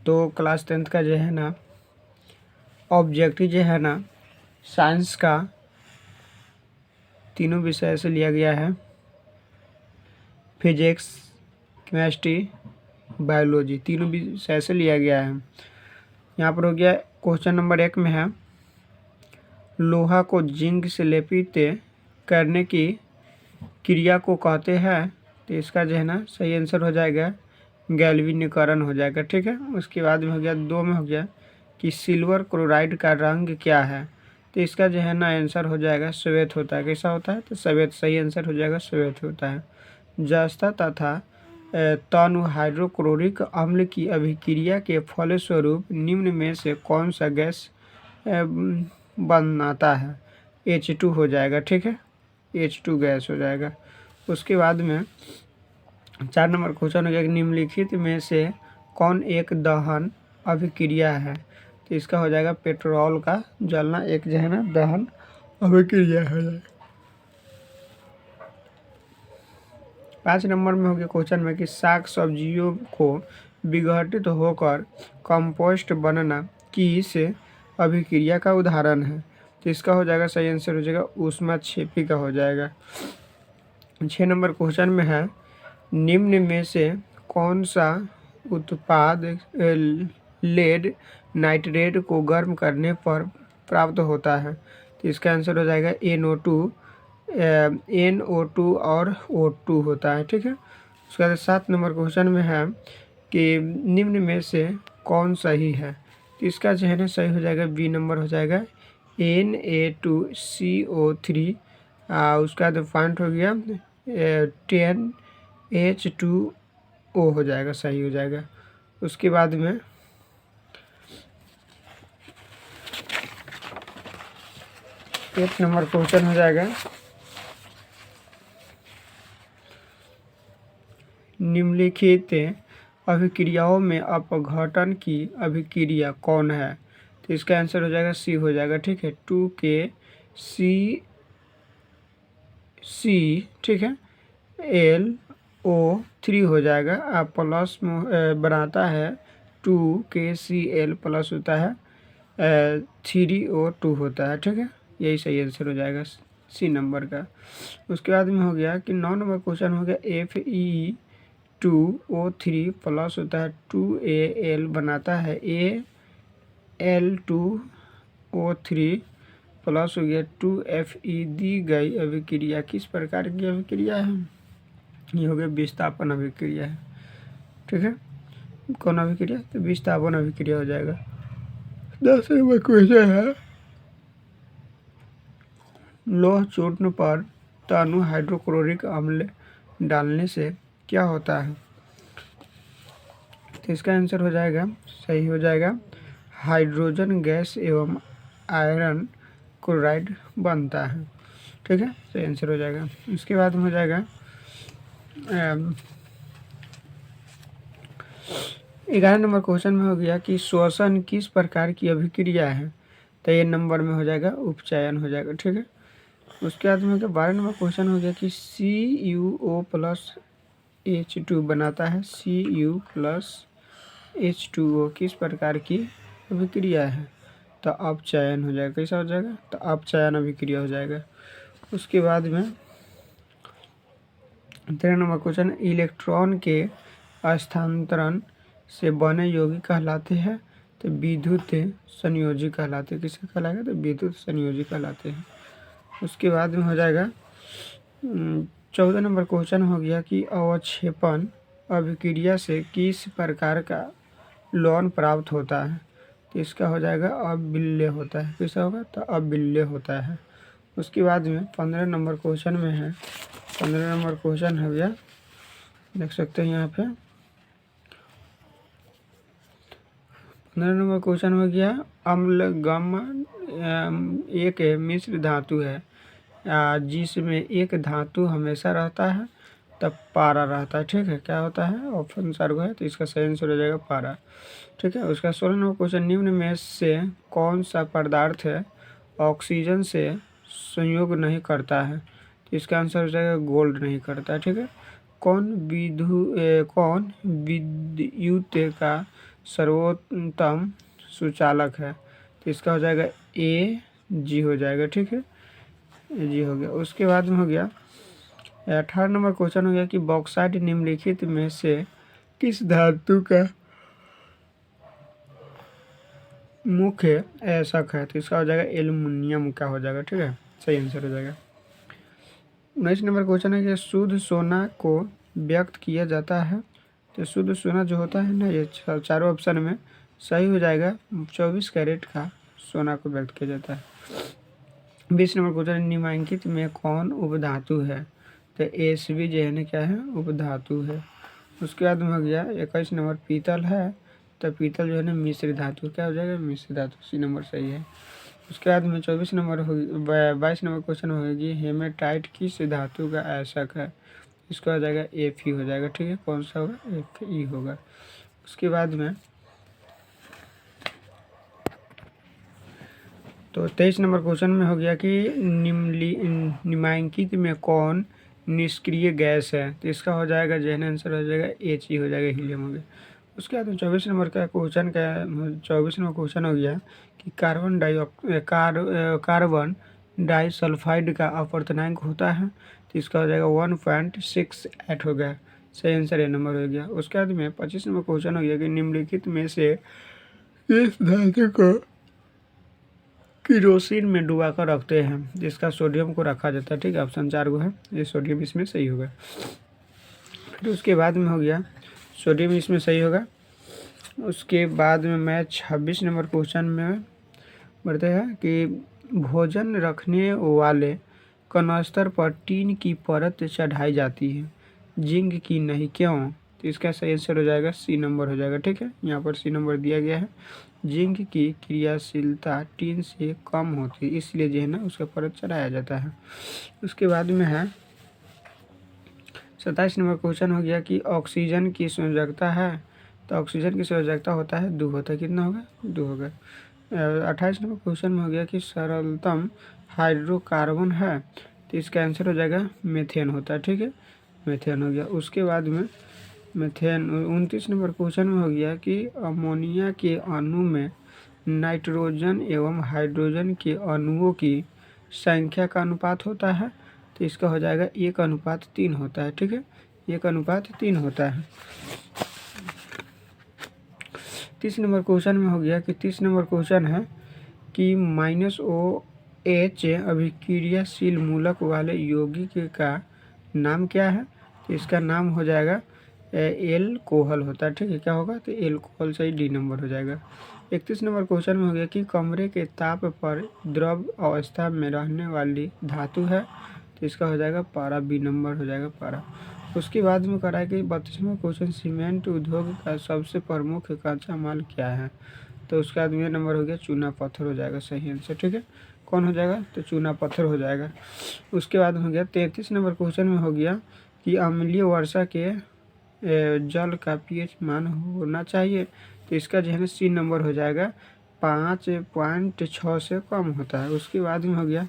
तो class 10th का जो है ना ऑब्जेक्टिव जो है ना साइंस का तीनों विषय से लिया गया है, फिजिक्स, केमिस्ट्री, बायोलॉजी, तीनों विषय से लिया गया है। यहाँ पर हो गया क्वेश्चन नंबर 1 में है लोहा को जिंक से लेपित करने की क्रिया को कहते हैं। तो इसका जो है ना सही आंसर हो जाएगा गैल्वेनीकरण हो जाएगा। ठीक है, उसके बाद में हो गया 2 में हो गया कि सिल्वर क्लोराइड का रंग क्या है। तो इसका जो है ना आंसर हो जाएगा श्वेत होता है। कैसा होता है? तो श्वेत सही आंसर हो जाएगा, श्वेत होता है। जस्ता तथा तनु हाइड्रोक्लोरिक अम्ल की अभिक्रिया के फलस्वरूप निम्न में से कौन सा गैस बनाता है? H2 हो जाएगा। ठीक है, H2 गैस हो जाएगा। उसके बाद में 4 नंबर क्वेश्चन हो गया कि निम्नलिखित में से कौन एक दहन अभिक्रिया है? तो इसका हो जाएगा पेट्रोल का जलना एक जो है ना दहन अभिक्रिया हो जाएगा। 5 नंबर में हो गया क्वेश्चन में कि साग सब्जियों को विघटित होकर कंपोस्ट बनना किस अभिक्रिया का उदाहरण है? तो इसका हो जाएगा सही आंसर हो जाएगा ऊष्माक्षेपी का हो जाएगा। 6 नंबर क्वेश्चन में है निम्न में से कौन सा उत्पाद लेड नाइट्रेट को गर्म करने पर प्राप्त होता है? तो इसका आंसर हो जाएगा NO2 और O2 होता है। ठीक है, उसके बाद 7 नंबर क्वेश्चन में है कि निम्न में से कौन सही है? तो इसका जो है ना सही हो जाएगा बी नंबर हो जाएगा Na2CO3। उसका बाद पॉइंट हो गया 10H2O हो जाएगा, सही हो जाएगा। उसके बाद में 8 नंबर क्वेश्चन हो जाएगा निम्नलिखित अभिक्रियाओं में अपघटन की अभिक्रिया कौन है? तो इसका आंसर हो जाएगा सी हो जाएगा। ठीक है, 2KCC ठीक है LO3 हो जाएगा। आप प्लस बनाता है 2KCl प्लस होता है 3O2 होता है। ठीक है, यही सही आंसर हो जाएगा सी नंबर का। उसके बाद में हो गया कि 9 नंबर क्वेश्चन हो गया Fe2O3 प्लस होता है 2Al बनाता है Al2O3 प्लस हो गया 2Fe। दी गई अभिक्रिया किस प्रकार की अभिक्रिया है? ये हो गया विस्थापन अभिक्रिया है। ठीक है, कौन अभिक्रिया? तो विस्थापन अभिक्रिया हो जाएगा। 10 नंबर क्वेश्चन है लोह चूर्ण पर तनु हाइड्रोक्लोरिक अम्ल डालने से क्या होता है? तो इसका आंसर हो जाएगा सही हो जाएगा हाइड्रोजन गैस एवं आयरन क्लोराइड बनता है। ठीक है, सही आंसर हो जाएगा। उसके बाद में हो जाएगा 11 नंबर क्वेश्चन में हो गया कि श्वसन किस प्रकार की अभिक्रिया है? तो ये नंबर में हो जाएगा उपचयन हो जाएगा। ठीक है, उसके बाद में हो गया 12 नंबर क्वेश्चन हो गया कि CuO प्लस H2 बनाता है Cu प्लस H2O किस प्रकार की अभिक्रिया है? तो अपचयन हो जाएगा। कैसा हो जाएगा? तो अपचयन अभिक्रिया हो जाएगा। उसके बाद में 13 नंबर क्वेश्चन इलेक्ट्रॉन के स्थानांतरण से बने यौगिक कहलाते हैं। तो विद्युत संयोजी कहलाते हैं। किसके कहलाएगा? तो विद्युत संयोजी कहलाते हैं। उसके बाद में हो जाएगा 14 नंबर क्वेश्चन हो गया कि अवक्षेपण अभिक्रिया से किस प्रकार का लौह प्राप्त होता है? तो इसका हो जाएगा अबिल्य होता है। कैसा होगा? तो अबिल्य होता है। उसके बाद में 15 नंबर क्वेश्चन में है 15 नंबर क्वेश्चन हो गया, देख सकते हैं यहाँ पे 15 नंबर क्वेश्चन हो गया अम्लगम एक मिश्र धातु है जिसमें एक धातु हमेशा रहता है तब पारा रहता है। ठीक है, क्या होता है? ऑप्शन सर्व है, तो इसका सही आंसर हो जाएगा पारा। ठीक है, उसका 16 नंबर क्वेश्चन निम्न में से कौन सा पदार्थ है ऑक्सीजन से संयोग नहीं करता है? तो इसका आंसर हो जाएगा गोल्ड नहीं करता है। ठीक है, कौन विद्युत का सर्वोत्तम सुचालक है, तो इसका हो जाएगा ए जी हो जाएगा। ठीक है, ए जी हो गया। उसके बाद में हो गया 18 नंबर क्वेश्चन हो गया कि बॉक्साइट निम्नलिखित में से किस धातु का मुख्य ऐसक है, तो इसका हो जाएगा एल्युमिनियम का हो जाएगा। ठीक है, सही आंसर हो जाएगा। 19 नंबर क्वेश्चन है कि शुद्ध सोना को व्यक्त किया जाता है, तो शुद्ध सोना जो होता है ना, ये चारों ऑप्शन में सही हो जाएगा। 24 कैरेट का सोना को व्यक्त किया जाता है। 20 नंबर क्वेश्चन, निम्नलिखित में कौन उपधातु है, तो एसबी जो है ना क्या है, उपधातु है। उसके बाद में हो गया 21 नंबर पीतल है, तो पीतल जो है ना मिश्र धातु, क्या हो जाएगा, मिश्र धातु, सी नंबर सही है। उसके बाद में 24 नंबर हो 22 नंबर क्वेश्चन होगी हेमेटाइट किस धातु का ऐसक है, इसका हो जाएगा एफ ई हो जाएगा। ठीक है, कौन सा होगा, एफ ई होगा। उसके बाद में तो 23 नंबर क्वेश्चन में हो गया कि निम्नलिखित में कौन निष्क्रिय गैस है, तो इसका हो जाएगा जो है ना आंसर हो जाएगा एच ई हो जाएगा, हीलियम हो गया। उसके बाद 24 नंबर का क्वेश्चन 24 नंबर क्वेश्चन हो गया कि कार्बन डाइसल्फाइड का अपवर्तनांक होता है, तो इसका हो जाएगा 1.68 हो गया, सही आंसर ए नंबर हो गया। उसके बाद में 25 नंबर क्वेश्चन हो गया कि निम्नलिखित में से इस धातु को किरोसिन में डुबा कर रखते हैं, जिसका सोडियम को रखा जाता है। ठीक है, ऑप्शन 4 को है, ये सोडियम इसमें सही होगा। फिर उसके बाद में हो गया सोडियम इसमें सही होगा। उसके बाद में मैं 26 नंबर क्वेश्चन में बढ़ते हैं कि भोजन रखने वाले कनस्तर पर टीन की परत चढ़ाई जाती है, जिंक की नहीं, क्यों, तो इसका सही आंसर हो जाएगा सी नंबर हो जाएगा। ठीक है, यहाँ पर सी नंबर दिया गया है। जिंक की क्रियाशीलता टीन से कम होती है, इसलिए जो है ना उसका परत चढ़ाया जाता है। उसके बाद में है 27 नंबर क्वेश्चन हो गया कि ऑक्सीजन की संयोजकता है, तो ऑक्सीजन की संयोजकता होता है 2 होता है, कितना होगा, 2 होगा। 28 नंबर क्वेश्चन में हो गया कि सरलतम हाइड्रोकार्बन है, तो इसका आंसर हो जाएगा मेथेन होता है। ठीक है, मेथेन हो गया। उसके बाद में मेथेन 29 नंबर क्वेश्चन में हो गया कि अमोनिया के अणु में नाइट्रोजन एवं हाइड्रोजन के अणुओं की संख्या का अनुपात होता है, तो इसका हो जाएगा 1:3 होता है। ठीक है, 1:3 होता है। 30 नंबर क्वेश्चन में हो गया कि 30 नंबर क्वेश्चन है कि -OH अभिक्रियाशील मूलक वाले यौगिक का नाम क्या है, तो इसका नाम हो जाएगा एल्कोहल होता है। ठीक है, क्या होगा, तो एल्कोहल सही, डी नंबर हो जाएगा। 31 नंबर क्वेश्चन में हो गया कि कमरे के ताप पर द्रव अवस्था में रहने वाली धातु है, तो इसका हो जाएगा पारा, बी नंबर हो जाएगा, पारा। उसके बाद में करा है कि 32वां क्वेश्चन सीमेंट उद्योग का सबसे प्रमुख कच्चा माल क्या है, तो उसके बाद में नंबर हो गया चूना पत्थर हो जाएगा, सही आंसर। ठीक है, कौन हो जाएगा, तो चूना पत्थर हो जाएगा। उसके बाद हो गया 33 नंबर क्वेश्चन में हो गया कि अम्लीय वर्षा के जल का पीएच मान होना चाहिए, तो इसका जो है ना सी नंबर हो जाएगा, 5.6 से कम होता है। उसके बाद में हो गया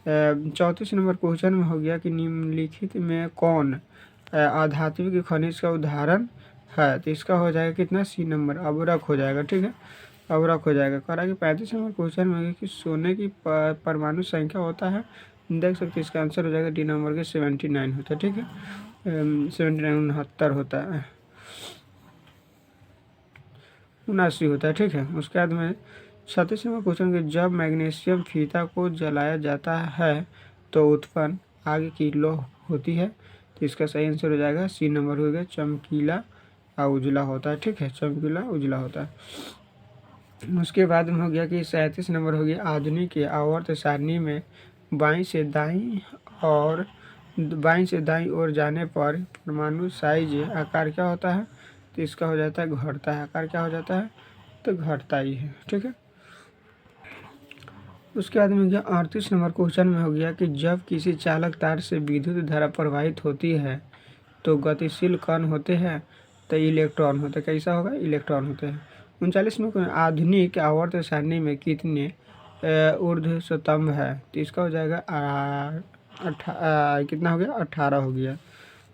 34 नंबर क्वेश्चन में हो गया कि निम्नलिखित में कौन अधात्विक खनिज का उदाहरण है, तो इसका हो जाएगा कितना, सी नंबर, अबरक हो जाएगा। ठीक है, अबरक हो जाएगा। करा कि 35 नंबर क्वेश्चन में हो गया कि सोने की परमाणु संख्या होता है, देख सकते हैं, इसका आंसर हो जाएगा डी नंबर के 79 होता है। ठीक है, 79 होता है, 79 होता है। ठीक है, उसके बाद में 36 नंबर क्वेश्चन के जब मैग्नीशियम फीता को जलाया जाता है तो उत्पन्न आग की लौ होती है, तो इसका सही आंसर हो जाएगा सी नंबर हो गया, चमकीला उजला होता है। ठीक है, चमकीला उजला होता है। उसके बाद में हो गया कि 37 नंबर हो गया आधुनिक आवर्त सारणी में बाईं से दाईं ओर जाने पर परमाणु साइज आकार क्या होता है, तो इसका हो जाता है घटता है, आकार क्या हो जाता है, तो घटता ही है। ठीक है, उसके बाद में हो गया 38 नंबर क्वेश्चन में हो गया कि जब किसी चालक तार से विद्युत धारा प्रवाहित होती है तो गतिशील कण होते हैं, तो इलेक्ट्रॉन होते हैं, कैसा होगा, इलेक्ट्रॉन होते हैं। 39 में आधुनिक आवर्त सारणी में कितने ऊर्ध्व स्तंभ है, तो इसका हो जाएगा कितना हो गया, 18 हो गया।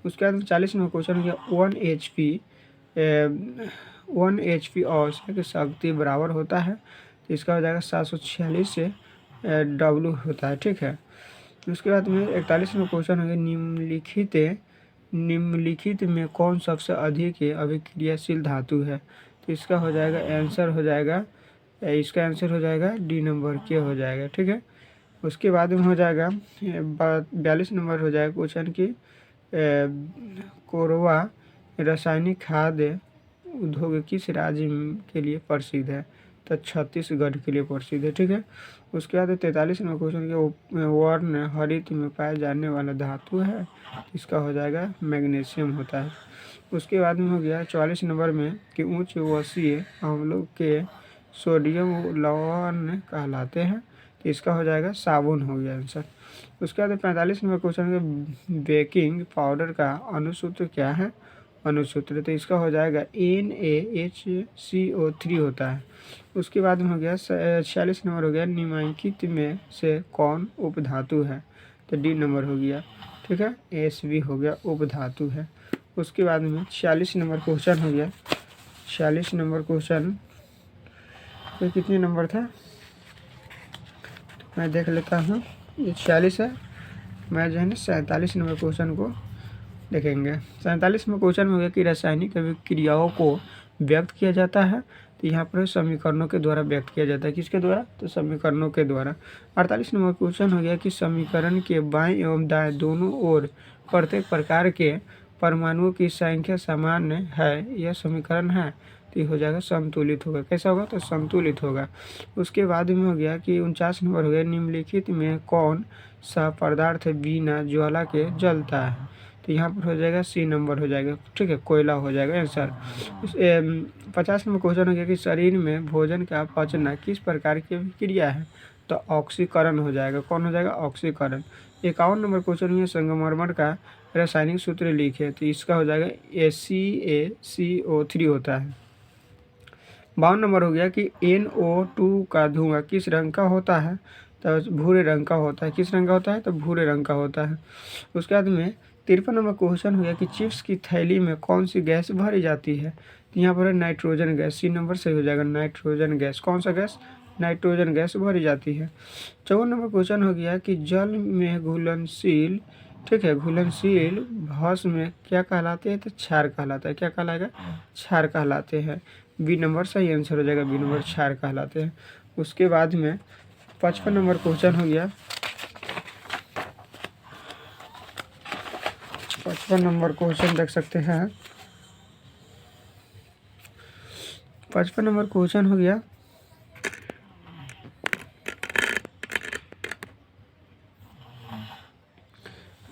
उसके बाद 40 में क्वेश्चन हो गया 1 HP आवश्यक शक्ति बराबर होता है, तो इसका हो जाएगा 746 से W होता है। ठीक है, उसके बाद में 41वां क्वेश्चन हो गया, निम्नलिखित में कौन सबसे अधिक अभिक्रियाशील धातु है, तो इसका हो जाएगा आंसर हो जाएगा, इसका आंसर हो जाएगा डी नंबर के हो जाएगा। ठीक है, उसके बाद में हो जाएगा 42 नंबर हो जाएगा क्वेश्चन की कोरवा रासायनिक खाद्य उद्योग किस राज्य के लिए प्रसिद्ध है, तो छत्तीसगढ़ के लिए प्रसिद्ध है। ठीक है, उसके बाद 43 नंबर क्वेश्चन के वर्ण हरित में पाया जाने वाला धातु है, इसका हो जाएगा मैग्नीशियम होता है। उसके बाद में हो गया 44 नंबर में कि उच्च वसीय अम्लों के सोडियम लवण कहलाते हैं, तो इसका हो जाएगा साबुन हो गया आंसर। उसके बाद 45 नंबर क्वेश्चन के बेकिंग पाउडर का अनुसूत्र क्या है, अनुसूत्र, तो इसका हो जाएगा NaHCO3 होता है। उसके बाद में हो गया 46 नंबर हो गया, निम्नलिखित में से कौन उपधातु है, तो डी नंबर हो गया। ठीक है, Sb हो गया उपधातु है। उसके बाद में 46 नंबर क्वेश्चन हो गया, 46 नंबर क्वेश्चन तो कितने नंबर था, तो मैं देख लेता हूँ, ये 46 है, मैं जो है ना 47 नंबर क्वेश्चन को देखेंगे। 47 में क्वेश्चन में हो गया कि रासायनिक अभिक्रियाओं को व्यक्त किया जाता है, तो यहाँ पर समीकरणों के द्वारा व्यक्त किया जाता है, किसके द्वारा, तो समीकरणों के द्वारा। 48 नंबर क्वेश्चन हो गया कि समीकरण के बाएं एवं दाएं दोनों ओर प्रत्येक प्रकार के परमाणुओं की संख्या समान है, यह समीकरण है, तो ये हो जाएगा संतुलित होगा। कैसा होगा, तो संतुलित होगा। उसके बाद में हो गया कि 49 नंबर हो गया, निम्नलिखित में कौन सा पदार्थ बिना ज्वाला के जलता है, तो यहाँ पर हो जाएगा सी नंबर हो जाएगा। ठीक है, कोयला हो जाएगा आंसर। 50 नंबर क्वेश्चन हो गया कि शरीर में भोजन का पचना किस प्रकार की क्रिया है, तो ऑक्सीकरण हो जाएगा। कौन हो जाएगा, ऑक्सीकरण। 51 नंबर क्वेश्चन में संगमरमर का रासायनिक सूत्र लिखे, तो इसका हो जाएगा ACaCO3 होता है। 52 नंबर हो गया कि NO2 का धुआं किस रंग का होता है, तो भूरे रंग का होता है। किस रंग का होता है, तो भूरे रंग का होता है। उसके बाद में 53 नंबर क्वेश्चन हो गया कि चिप्स की थैली में कौन सी गैस भरी जाती है, तो यहाँ पर है नाइट्रोजन गैस, सी नंबर सही हो जाएगा। नाइट्रोजन गैस, कौन सा गैस, नाइट्रोजन गैस भरी जाती है। 54 नंबर क्वेश्चन हो गया कि जल में घुलनशील, ठीक है, घुलनशील भस्म में क्या कहलाते हैं, तो क्षार कहलाता है। क्या कहलाएगा, क्षार कहलाते हैं। बी नंबर सही आंसर हो जाएगा, बी नंबर क्षार कहलाते हैं। उसके बाद में 55 नंबर क्वेश्चन हो गया, 55 नंबर क्वेश्चन देख सकते हैं। 55 नंबर क्वेश्चन हो गया,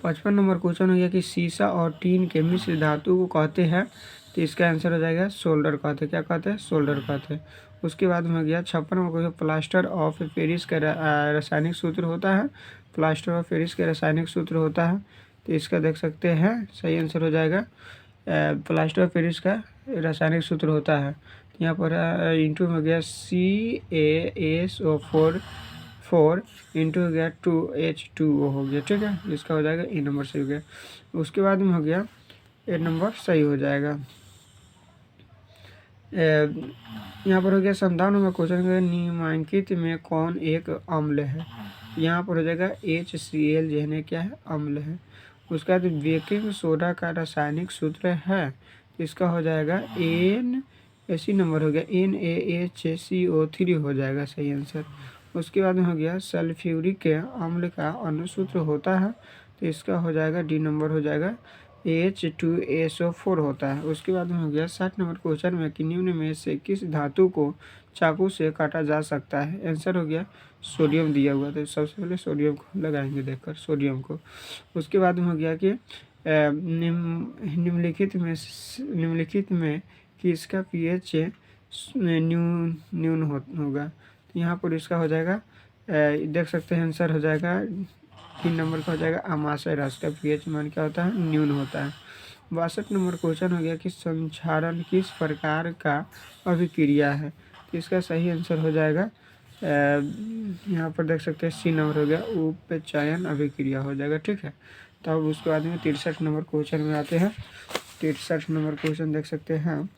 पचपन नंबर क्वेश्चन हो गया कि सीसा और टीन के मिश्र धातु को कहते हैं, तो इसका आंसर हो जाएगा सोल्डर कहते हैं। क्या कहते हैं, सोल्डर कहते हैं। उसके बाद में हो गया 56 number question, plaster of Paris का रासायनिक सूत्र होता है। प्लास्टर ऑफ पेरिस का रासायनिक सूत्र होता है, तो इसका देख सकते हैं सही आंसर हो जाएगा प्लास्टर ऑफ पेरिस का रासायनिक सूत्र होता है। यहाँ पर इंटू में गया CaSO4 इंटू हो गया 2H2O हो गया। ठीक है, इसका हो जाएगा ए नंबर सही हो गया। उसके बाद में हो गया ए नंबर सही हो जाएगा। यहाँ पर हो गया 57 नंबर क्वेश्चन का निम्नलिखित में कौन एक अम्ल है, यहाँ पर हो जाएगा HCl जो है क्या है, अम्ल है। उसके बाद बेकिंग सोडा का रासायनिक सूत्र है, इसका हो जाएगा इसी नंबर हो गया NaHCO3 हो जाएगा सही आंसर। उसके बाद में हो गया सल्फ्यूरिक अम्ल का अनुसूत्र होता है, तो इसका हो जाएगा डी नंबर हो जाएगा H2SO4 होता है। उसके बाद में हो गया 60 नंबर क्वेश्चन में कि निम्न में से किस धातु को चाकू से काटा जा सकता है, आंसर हो गया सोडियम दिया हुआ, तो सबसे पहले सोडियम को लगाएंगे देखकर, सोडियम को। उसके बाद में हो गया कि निम्नलिखित में किसका pH न्यून होगा, तो यहाँ पर इसका हो जाएगा देख सकते हैं आंसर हो जाएगा 3 नंबर का हो जाएगा अमाशय रस का pH मान क्या होता है, न्यून होता है। 62 नंबर क्वेश्चन हो गया कि संक्षारण किस प्रकार का अभिक्रिया है, तो इसका सही आंसर हो जाएगा यहाँ पर देख सकते हैं सी नंबर हो गया उपचयन अभिक्रिया हो जाएगा। ठीक है, तो अब उसके बाद में 63 नंबर क्वेश्चन में आते हैं। 63 नंबर क्वेश्चन देख सकते हैं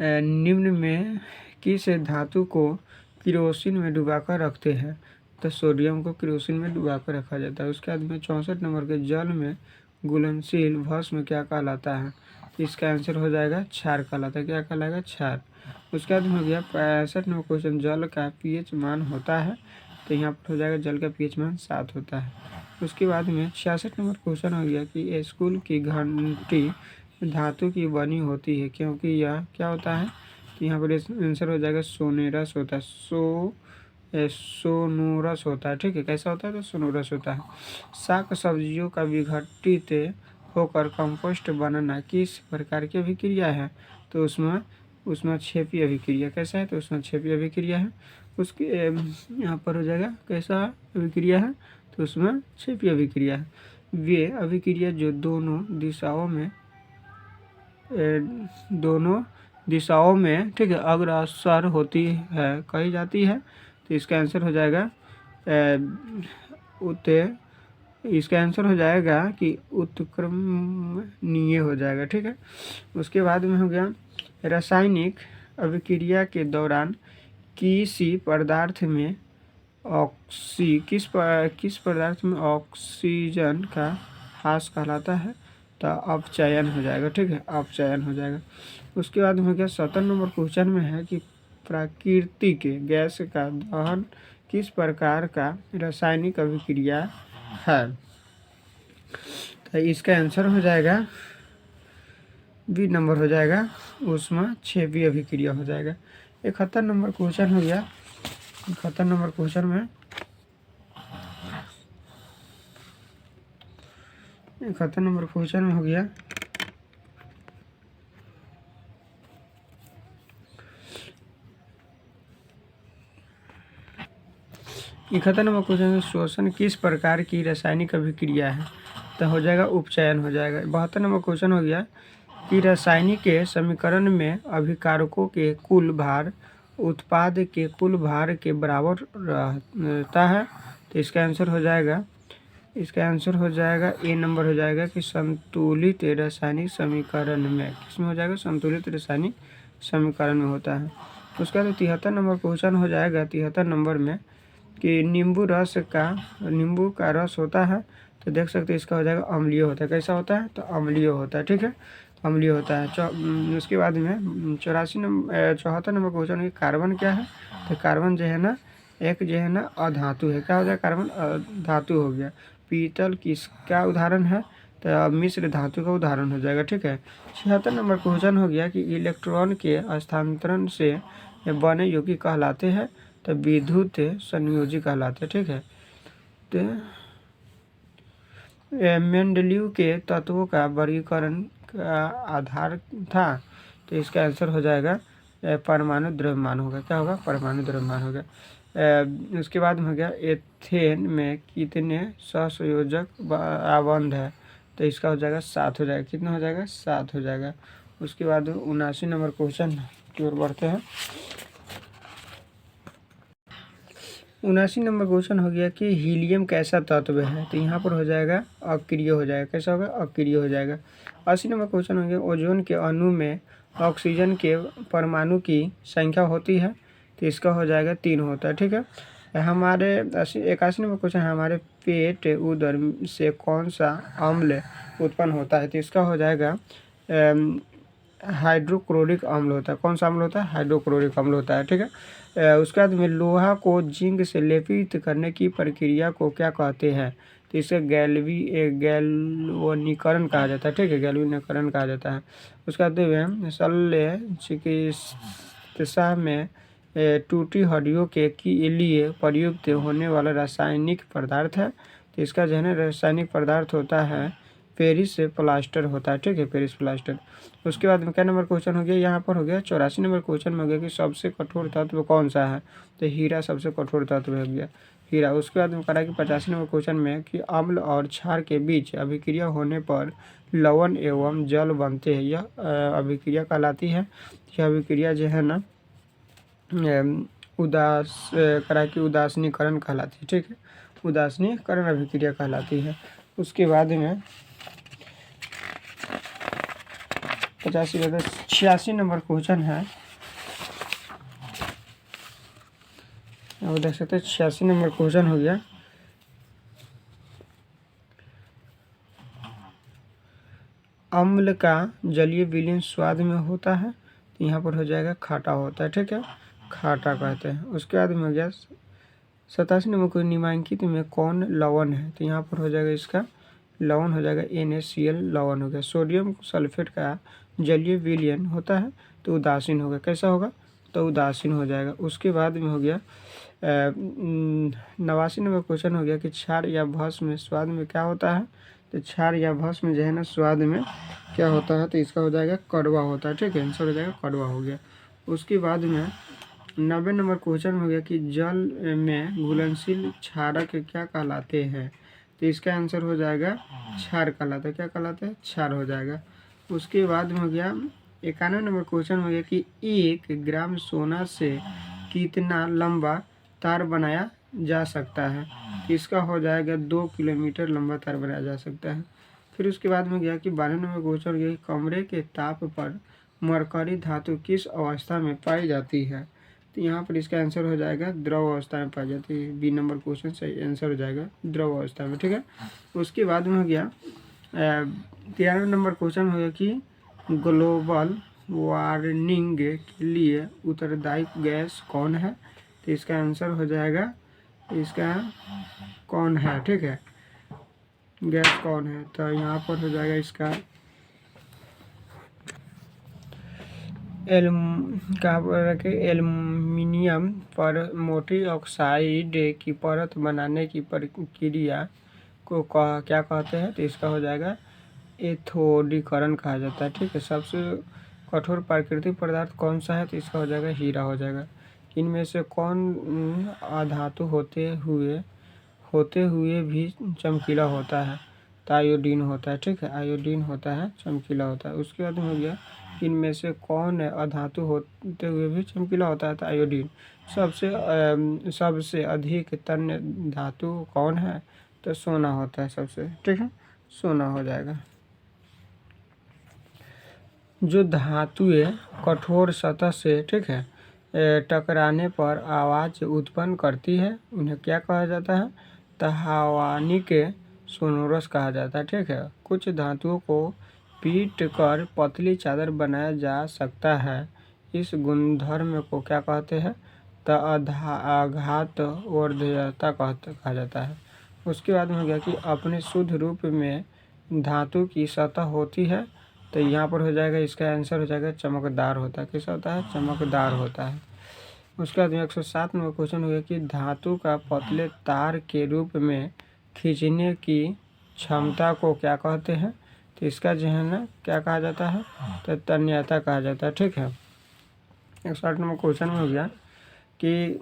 निम्न में किस धातु को किरोसिन में डुबाकर रखते हैं? तो सोडियम को किरोसिन में डुबाकर रखा जाता है। उसके बाद में 64 नंबर के जल में घुलनशील भस्म क्या कहलाता है? इसका आंसर हो जाएगा क्षार कहलाता है। क्या कहलाएगा? क्षार। उसके बाद में हो गया 65 नंबर क्वेश्चन, जल का पीएच मान होता है? तो यहाँ पर हो जाएगा जल का पीएच मान 7 होता है। उसके बाद में 66 नंबर क्वेश्चन हो गया कि स्कूल की घंटी धातु की बनी होती है क्योंकि यह क्या होता है? तो यहाँ पर आंसर हो जाएगा सोनेरस होता है। सोनोरस होता है। ठीक है, कैसा होता है? तो सोनोरस होता है। शाक सब्जियों का विघटित होकर कंपोस्ट बनाना किस प्रकार की अभिक्रिया है? तो उसमें क्षेपीय अभिक्रिया। कैसा है? तो उसमें क्षेपीय अभिक्रिया है। उसके यहाँ पर हो जाएगा कैसा अभिक्रिया है? तो उसमें क्षेपीय अभिक्रिया है। वे अभिक्रिया जो दोनों दिशाओं में ठीक है अग्रसर होती है कही जाती है? तो इसका आंसर हो जाएगा इसका आंसर हो जाएगा कि उत्क्रमणीय हो जाएगा। ठीक है। उसके बाद में हो गया रासायनिक अभिक्रिया के दौरान किसी पदार्थ में किस पदार्थ में ऑक्सीजन का ह्रास कहलाता है? तो अपचयन हो जाएगा। ठीक है, अपचयन हो जाएगा। उसके बाद में हो गया 17 नंबर क्वेश्चन में है कि प्राकृतिक गैस का दहन किस प्रकार का रासायनिक अभिक्रिया है? तो इसका आंसर हो जाएगा बी नंबर हो जाएगा उसमें क्षेपीय अभिक्रिया हो जाएगा। 71 नंबर क्वेश्चन हो गया। 71 नंबर क्वेश्चन में 71 नंबर क्वेश्चन में हो गया 71 नंबर क्वेश्चन में श्वसन किस प्रकार की रासायनिक अभिक्रिया है? तो हो जाएगा उपचयन हो जाएगा। 72 नंबर क्वेश्चन हो गया कि रासायनिक के समीकरण में अभिकारकों के कुल भार उत्पाद के कुल भार के बराबर रहता है? तो इसका आंसर हो जाएगा ए नंबर हो जाएगा कि संतुलित रासायनिक समीकरण में। किसमें हो जाएगा? संतुलित रासायनिक समीकरण में होता है। उसका तो 73 नंबर क्वेश्चन हो जाएगा 73 नंबर में कि नींबू का रस होता है? तो देख सकते हैं इसका हो जाएगा अम्लीय होता है। कैसा होता है? तो अम्लीय होता है। ठीक है, अम्लीय होता है। उसके बाद में 74 नंबर क्वेश्चन है कार्बन क्या है? तो कार्बन जो है ना एक जो है ना अधातु है। क्या हो जाएगा? कार्बन धातु हो गया। पीतल किसका उदाहरण है? तो मिश्र धातु का उदाहरण हो जाएगा। ठीक है। 76 नंबर क्वेश्चन हो गया कि इलेक्ट्रॉन के हस्तांतरण से बने यौगिक कहलाते हैं? तो विद्युत संयोजी कहलाते हैं। ठीक है। तो मेंडलीव के तत्वों का वर्गीकरण का आधार था? तो इसका आंसर हो जाएगा परमाणु द्रव्यमान होगा। क्या होगा? परमाणु द्रव्यमान होगा। उसके बाद में हो गया एथेन में कितने सहसंयोजक आबंध है? तो इसका हो जाएगा 7 हो जाएगा। कितना हो जाएगा? 7 हो जाएगा। उसके बाद 79 नंबर क्वेश्चन की ओर बढ़ते हैं। 79 नंबर क्वेश्चन हो गया कि हीलियम कैसा तत्व है? तो यहाँ पर हो जाएगा अक्रिय हो जाएगा। कैसा होगा? अक्रिय हो जाएगा। 80 नंबर क्वेश्चन हो गया ओजोन के अणु में ऑक्सीजन के परमाणु की संख्या होती है? तो इसका हो जाएगा 3 होता है। ठीक है। हमारे 81 नंबर क्वेश्चन हमारे पेट उदर से कौन सा अम्ल उत्पन्न होता है? तो इसका हो जाएगा हाइड्रोक्लोरिक अम्ल होता है। कौन सा अम्ल होता है? हाइड्रोक्लोरिक अम्ल होता है। ठीक है। उसके बाद में लोहा को जिंक से लेपित करने की प्रक्रिया को क्या कहते हैं? तो इसे गैल्वनीकरण कहा जाता है। ठीक है, गैल्वनीकरण कहा जाता है। उसके बाद शल्य चिकित्सा में टूटी हड्डियों के लिए प्रयुक्त होने वाला रासायनिक पदार्थ है? तो इसका जो है ना रासायनिक पदार्थ होता है पेरिस प्लास्टर होता है। ठीक है, पेरिस प्लास्टर। उसके बाद में क्या नंबर क्वेश्चन हो गया? यहाँ पर हो गया 84 नंबर क्वेश्चन में हो गया कि सबसे कठोर तत्व कौन सा है? तो हीरा सबसे कठोर तत्व हो गया, हीरा। उसके बाद में करा कि 85 नंबर क्वेश्चन में कि अम्ल और क्षार के बीच अभिक्रिया होने पर लवण एवं जल बनते हैं, यह अभिक्रिया कहलाती है। यह अभिक्रिया जो है ना उदासीनीकरण कहलाती है। ठीक है, उदासीनीकरण अभिक्रिया कहलाती है। उसके बाद में 85 86 नंबर क्वेश्चन है, अब देख सकते हैं 86 नंबर क्वेश्चन हो गया। अम्ल का जलीय विलयन स्वाद में होता है, तो यहाँ पर हो जाएगा खट्टा होता है, ठीक है, खट्टा कहते हैं। उसके बाद में हो गया 87 नंबर को निम्नलिखित में कौन लवण है, तो यहाँ पर हो जाएगा इसका लवण हो जाएगा NaCl लवण हो गया। सोडियम सल्फेट का जलीय विलयन होता है तो उदासीन होगा, कैसा होगा, तो उदासीन हो जाएगा। उसके बाद में हो गया 89 नंबर क्वेश्चन हो गया कि क्षार या भस्म में स्वाद में क्या होता है, तो क्षार या भस्म में जो है ना स्वाद में क्या होता है, तो इसका हो जाएगा कड़वा होता है, ठीक है, आंसर हो जाएगा कड़वा हो गया। उसके बाद में 90 नंबर क्वेश्चन हो गया कि जल में घुलनशील क्षारक क्या कहलाते हैं, तो इसका आंसर हो जाएगा क्षार कहलाता है, क्या कहलाता है, क्षार हो जाएगा। उसके बाद में हो गया 91 नंबर क्वेश्चन हो गया कि 1 ग्राम सोना से कितना लंबा तार बनाया जा सकता है, तो इसका हो जाएगा 2 किलोमीटर लंबा तार बनाया जा सकता है। फिर उसके बाद में गया कि 12 नंबर क्वेश्चन हो गया कि कमरे के ताप पर मरकरी धातु किस अवस्था में पाई जाती है, तो यहाँ पर इसका आंसर हो जाएगा द्रव अवस्था में पाई जाती है। बी नंबर क्वेश्चन सही आंसर हो जाएगा द्रव अवस्था में, ठीक है। उसके बाद में हो गया 13 नंबर क्वेश्चन हो गया कि ग्लोबल वार्मिंग के लिए उत्तरदायी गैस कौन है, तो इसका आंसर हो जाएगा इसका कौन है, ठीक है, गैस कौन है, तो यहाँ पर हो जाएगा इसका एल्युमिनियम पर मोटी ऑक्साइड की परत बनाने की प्रक्रिया को क्या कहते हैं, तो इसका हो जाएगा एथोडीकरण कहा जाता है, ठीक है। सबसे कठोर प्राकृतिक पदार्थ कौन सा है, तो इसका हो जाएगा हीरा हो जाएगा। इनमें से कौन अधातु होते हुए भी चमकीला होता है, तो आयोडीन होता है, ठीक है, आयोडीन होता है, चमकीला होता है। उसके बाद हो गया इनमें से कौन अधातु होते हुए भी चमकीला होता है, तो आयोडीन। सबसे अधिक तन्य धातु कौन है, तो सोना होता है सबसे, ठीक है, सोना हो जाएगा। जो धातुएं कठोर सतह से, ठीक है, टकराने पर आवाज़ उत्पन्न करती है उन्हें क्या कहा जाता है, तो हार्मोनिक सोनोरस कहा जाता है, ठीक है। कुछ धातुओं को पीट कर पतली चादर बनाया जा सकता है, इस गुणधर्म को क्या कहते हैं, तो आघात वर्ध्यता कहा जाता है। उसके बाद में हो गया कि अपने शुद्ध रूप में धातु की सतह होती है, तो यहाँ पर हो जाएगा इसका आंसर हो जाएगा चमकदार होता है, कैसा होता है, चमकदार होता है। उसके बाद 107 नंबर क्वेश्चन हो गया कि धातु का पतले तार के रूप में खींचने की क्षमता को क्या कहते हैं, तो इसका जो है ना क्या कहा जाता है, तो तन्यता कहा जाता है, ठीक है। 108 नंबर क्वेश्चन में हो गया कि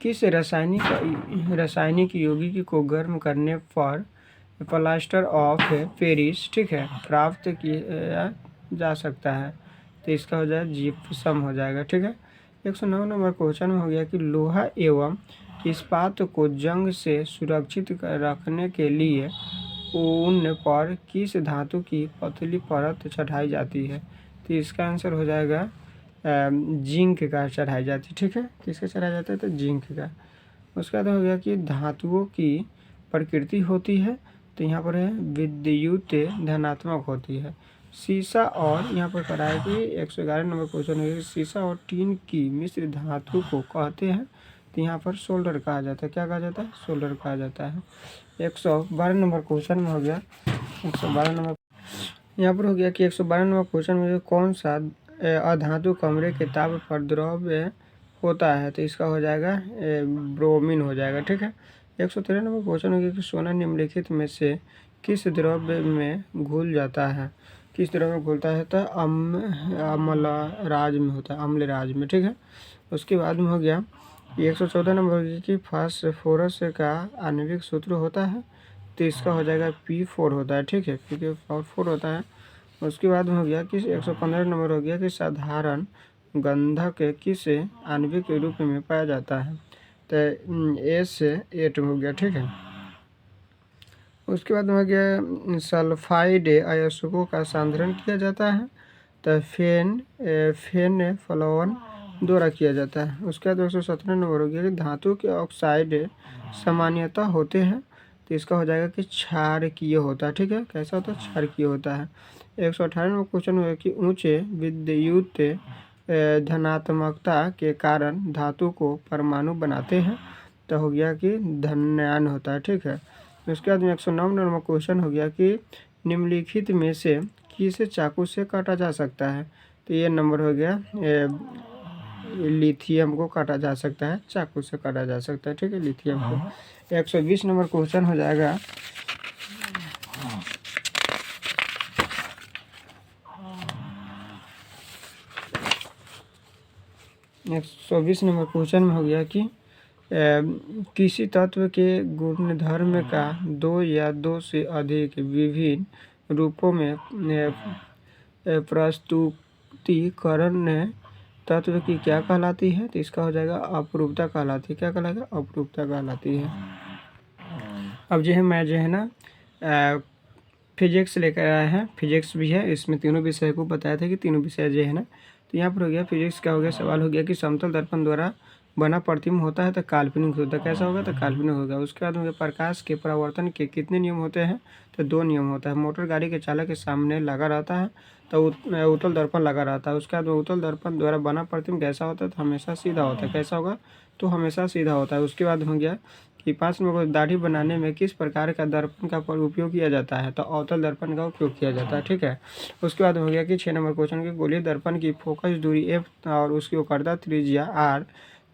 किस रासायनिक यौगिक को गर्म करने पर प्लास्टर ऑफ पेरिस, ठीक है, प्राप्त किया जा सकता है, तो इसका हो जाएगा जिप्सम हो जाएगा, ठीक है। 109 नंबर क्वेश्चन में हो गया कि लोहा एवं इस्पात को जंग से सुरक्षित रखने के लिए ऊन पर किस धातु की पतली परत चढ़ाई जाती है, तो इसका आंसर हो जाएगा जिंक का चढ़ाई जाती है, ठीक है, किसका चढ़ाया जाता है, तो जिंक का। उसका तो हो गया कि धातुओं की प्रकृति होती है, तो यहाँ पर है विद्युत धनात्मक होती है। सीसा और यहाँ पर करा है कि 111 नंबर क्वेश्चन है, सीसा और टीन की मिश्र धातु को कहते हैं, तो यहाँ पर सोल्डर कहा जाता है, क्या कहा जाता है, सोल्डर कहा जाता है। 112 नंबर क्वेश्चन में हो गया 112 नंबर, यहाँ पर हो गया कि 112 नंबर क्वेश्चन में कौन सा अधातु कमरे के ताप पर द्रव होता है, तो इसका हो जाएगा ब्रोमीन हो जाएगा, ठीक है। 113 नंबर क्वेश्चन हो गया कि सोना निम्नलिखित में से किस द्रव्य में घुल जाता है, किस द्रव्य में घुलता है, तो अम्लराज में होता है, अम्लराज में, ठीक है। उसके बाद में हो गया 114 नंबर हो गया कि फास्फोरस का आणविक सूत्र होता है, तो इसका हो जाएगा P4 होता है, ठीक है, P4 होता है। उसके बाद में हो गया कि 115 नंबर हो गया कि साधारण गंधक किस आणविक रूप में पाया जाता है, तो S8 हो गया, ठीक है। उसके बाद में हो गया सल्फाइड अयस्कों का सांद्रण किया जाता है, तो फेन फ्लोवन द्वारा किया जाता है। उसके बाद 117 नंबर हो गया कि धातु के ऑक्साइड सामान्यतः होते हैं, तो इसका हो जाएगा कि क्षारकीय होता है। ठीक है, कैसा होता है? क्षारकीय होता है। 118 नंबर क्वेश्चन है कि ऊंचे विद्युत धनात्मकता के कारण धातु को परमाणु बनाते हैं, तो हो गया कि धनायन होता है। ठीक है, उसके बाद में 109 नंबर क्वेश्चन हो गया कि निम्नलिखित में से किसे चाकू से काटा जा सकता है, तो ये नंबर हो गया लिथियम को काटा जा सकता है, चाकू से काटा जा सकता है। ठीक है, लिथियम को। 120 नंबर क्वेश्चन हो जाएगा 120 नंबर क्वेश्चन में हो गया कि किसी तत्व के गुणधर्म का दो या दो से अधिक विभिन्न रूपों में प्रस्तुतिकरण तत्व की क्या कहलाती है, तो इसका हो जाएगा अपरूपता कहलाती है। क्या कहलाएगा? अपरूपता कहलाती है। अब जो है मैं जो है ना फिजिक्स लेकर आया है, फिजिक्स भी है, इसमें तीनों विषय को बताया था कि तीनों विषय जो है ना, तो यहाँ पर हो गया फिजिक्स का हो गया सवाल हो गया कि समतल दर्पण द्वारा बना प्रतिबिंब होता है तो काल्पनिक होता है। कैसा होगा? तो काल्पनिक होगा। उसके बाद में प्रकाश के परावर्तन के कितने नियम होते हैं, तो 2 नियम होता है। मोटर गाड़ी के चालक के सामने लगा रहता है तो उत्तल दर्पण लगा रहता है। उसके बाद उत्तल दर्पण द्वारा बना प्रतिबिंब कैसा होता है, तो हमेशा सीधा होता है। कैसा होगा? तो हमेशा सीधा होता है। उसके बाद हो गया कि 5 नंबर को दाढ़ी बनाने में किस प्रकार का दर्पण का उपयोग किया जाता है, तो अवतल दर्पण का उपयोग किया जाता है। ठीक है, उसके बाद हो गया कि 6 नंबर क्वेश्चन के गोलीय दर्पण की फोकस दूरी f और उसकी वक्रता त्रिज्या r,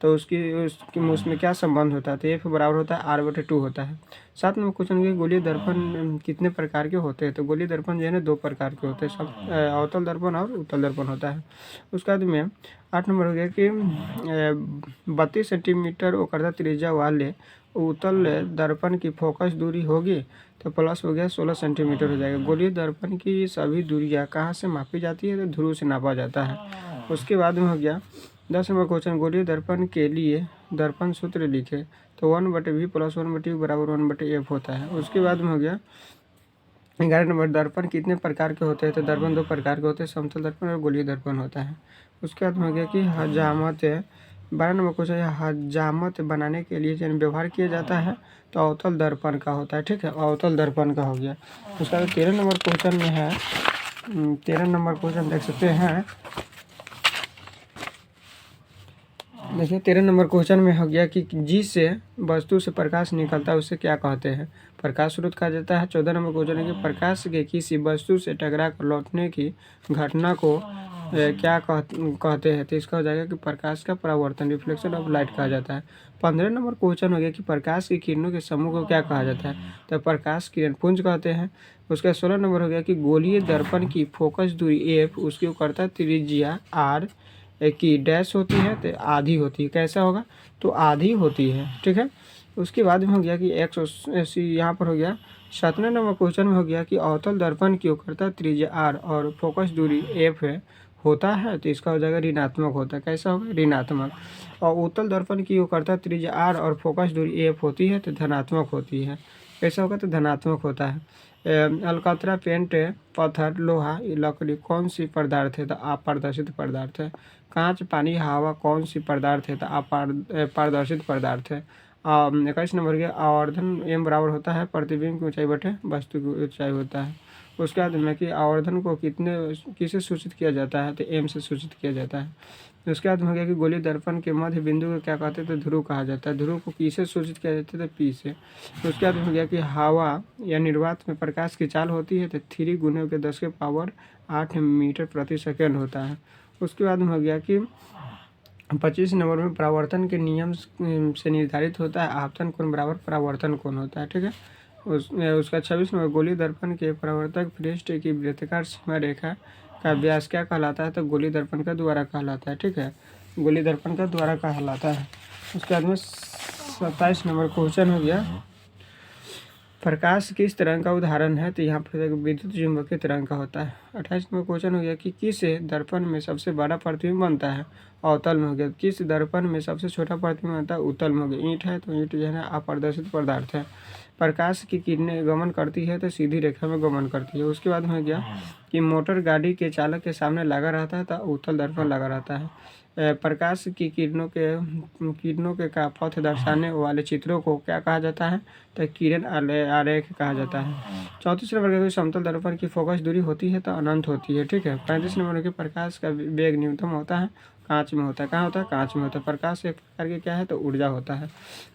तो उसमें क्या संबंध होता है, तो f बराबर होता है r/2 होता है। 7 नंबर क्वेश्चन के गोलीय दर्पण कितने प्रकार के होते हैं, तो गोलीय दर्पण जो है ना 2 प्रकार के होते हैं, सब अवतल दर्पण और उत्तल दर्पण होता है। उसके बाद में 8 नंबर हो गया कि 32 सेंटीमीटर वक्रता त्रिज्या वाले उत्तल दर्पण की फोकस दूरी होगी, तो प्लस हो गया 16 सेंटीमीटर हो जाएगा। गोलीय दर्पण की सभी दूरियां कहाँ से मापी जाती है, तो ध्रुव से नापा जाता है। उसके बाद में हो गया 10 नंबर क्वेश्चन गोलीय दर्पण के लिए दर्पण सूत्र लिखे, तो 1/v + 1/u बराबर 1/f होता है। उसके बाद में हो गया 11 नंबर दर्पण कितने प्रकार के होते हैं, तो दर्पण 2 प्रकार के होते हैं, समतल दर्पण और गोलीय दर्पण होता है। उसके बाद में हो गया कि हजामत 12 नंबर क्वेश्चन हजामत बनाने के लिए जो व्यवहार किया जाता है, तो अवतल दर्पण का होता है। ठीक है, अवतल दर्पण का हो गया। उसके बाद 13 नंबर क्वेश्चन में है 13 नंबर क्वेश्चन देख सकते हैं। देखिए 13 नंबर क्वेश्चन में हो गया कि जिससे वस्तु से प्रकाश निकलता है उसे क्या कहते हैं, प्रकाश स्रोत कहा जाता है। 14 नंबर क्वेश्चन है कि प्रकाश के किसी वस्तु से टकरा कर लौटने की घटना को क्या कहते हैं, तो इसका हो जाएगा कि प्रकाश का परावर्तन, रिफ्लेक्शन ऑफ लाइट कहा जाता है। 15 नंबर क्वेश्चन हो गया कि प्रकाश की किरणों के समूह को क्या कहा जाता है, तो प्रकाश किरण पुंज कहते हैं। उसका 16 नंबर हो गया कि गोलीय दर्पण की फोकस दूरी f, उसकी वक्रता त्रिज्या r की डैश होती है, तो आधी होती है। कैसा होगा? तो आधी होती है। ठीक है, उसके बाद में हो गया कि 180 यहाँ पर हो गया 17 नंबर क्वेश्चन में हो गया कि अवतल दर्पण की वक्रता त्रिज्या r और फोकस दूरी f होता है, तो इसका हो जाएगा ऋणात्मक होता है। कैसा होगा? ऋणात्मक। और उत्तल दर्पण की वक्रता त्रिज्या r और फोकस दूरी f होती है, तो धनात्मक होती है। कैसा होगा? तो धनात्मक होता है। अलकतरा, पेंट, पत्थर, लोहा, लकड़ी कौन सी पदार्थ है, तो अपारदर्शित पदार्थ है। कांच, पानी, हवा कौन सी पदार्थ है, तो पारदर्शित पदार्थ है। 21 नंबर के आवर्धन m बराबर होता है प्रतिबिंब की ऊंचाई बटे वस्तु की ऊंचाई होता है। उसके बाद में कि आवर्धन को किसे सूचित किया जाता है, तो m से सूचित किया जाता है। उसके बाद में हो गया कि गोलीय दर्पण के मध्य बिंदु को क्या कहते हैं, तो ध्रुव कहा जाता है। ध्रुव को किसे सूचित किया जाता है, तो p से। उसके बाद में हो गया कि हवा या निर्वात में प्रकाश की चाल होती है, तो 3 × 10⁸ मीटर प्रति सेकेंड होता है। उसके बाद में हो गया कि 25 नंबर में परावर्तन के नियम से निर्धारित होता है आपतन कोण बराबर परावर्तन कोण होता है। ठीक है, उसका 26 नंबर गोलीय दर्पण के परावर्तक पृष्ठ की वृत्ताकार सीमा रेखा का व्यास क्या कहलाता है, तो गोलीय दर्पण का द्वारा कहलाता है। ठीक है, गोलीय दर्पण का द्वारा कहलाता है। उसके बाद में 27 नंबर क्वेश्चन हो गया प्रकाश किस तरंग का उदाहरण है, तो यहाँ पर विद्युत चुम्बकीय तरंग का होता है। 28 नंबर क्वेश्चन हो गया कि किस दर्पण में सबसे बड़ा प्रतिबिंब बनता है, अवतल में हो गया। किस दर्पण में सबसे छोटा प्रतिबिंब बनता है, उत्तल में हो गया। ईंट है तो ईंट जो है ना अपारदर्शित पदार्थ है। प्रकाश की किरणें गमन करती है तो सीधी रेखा में गमन करती है। उसके बाद में गया कि मोटर गाड़ी के चालक के सामने लगा रहता है तो उत्तल दर्पण लगा रहता है। प्रकाश की किरणों के का पथ दर्शाने वाले चित्रों को क्या कहा जाता है? तो किरण आरेख कहा जाता है। 34 नंबर के समतल दर्पण की फोकस दूरी होती है तो अनंत होती है, ठीक है। 35 नंबर के प्रकाश का वेग न्यूनतम होता है, कांच में होता है। कहाँ होता है? कांच में होता है। प्रकाश एक प्रकार की क्या है? तो ऊर्जा होता है।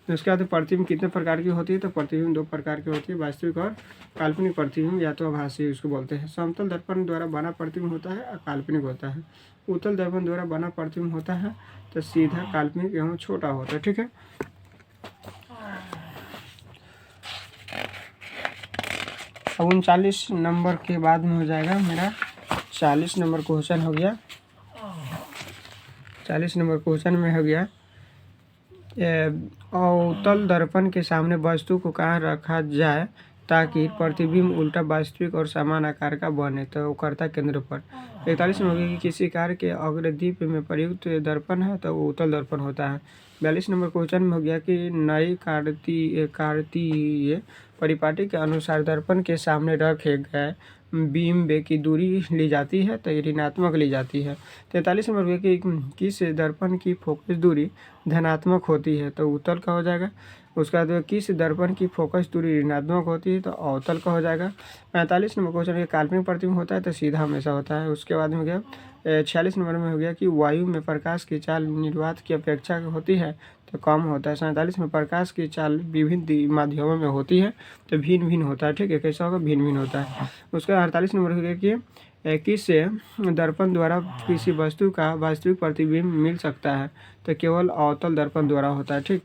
उसके बाद प्रतिबिंब कितने प्रकार की होती है? तो प्रतिबिंब 2 प्रकार की होती है, वास्तविक और काल्पनिक प्रतिबिंब, या तो आभासी उसको बोलते हैं। समतल दर्पण द्वारा बना प्रतिबिंब होता है और काल्पनिक होता है। उत्तल दर्पण द्वारा बना प्रतिबिंब होता है तो सीधा, काल्पनिक एवं छोटा होता है, ठीक है। अब 39 नंबर के बाद में हो जाएगा मेरा 40 नंबर क्वेश्चन हो गया। 40 नंबर क्वेश्चन में हो गया अवतल दर्पण के सामने वस्तु को कहाँ रखा जाए ताकि प्रतिबिंब उल्टा वास्तविक और समान आकार का बने? तो कर्ता केंद्र पर। 41 में हो गया कि किसी कार के अग्रदीप में प्रयुक्त दर्पण है तो वो उत्तल दर्पण होता है। 42 नंबर क्वेश्चन में हो गया कि नई कार्तीय परिपाटी के अनुसार दर्पण के सामने रखे गए बिंब की दूरी ली जाती है तो ऋणात्मक ली जाती है। 43 नंबर कि किस दर्पण की फोकस दूरी धनात्मक होती है? तो उत्तल का हो जाएगा। उसके बाद किस दर्पण की फोकस दूरी ऋणात्मक होती है? तो अवतल का हो जाएगा। 45 नंबर क्वेश्चन के काल्पनिक प्रतिबिंब होता है तो सीधा हमेशा होता है। उसके बाद में गया 46 नंबर में हो गया कि वायु में प्रकाश की चाल निर्वात की अपेक्षा होती है तो कम होता है। 47 में प्रकाश की चाल विभिन्न माध्यमों में होती है तो भिन्न भिन्न होता है, ठीक है। कैसा होगा? भिन्न भिन्न होता है। उसके 48 नंबर हो गया कि किस दर्पण द्वारा किसी वस्तु का वास्तविक प्रतिबिंब मिल सकता है? तो केवल अवतल दर्पण द्वारा होता है, ठीक।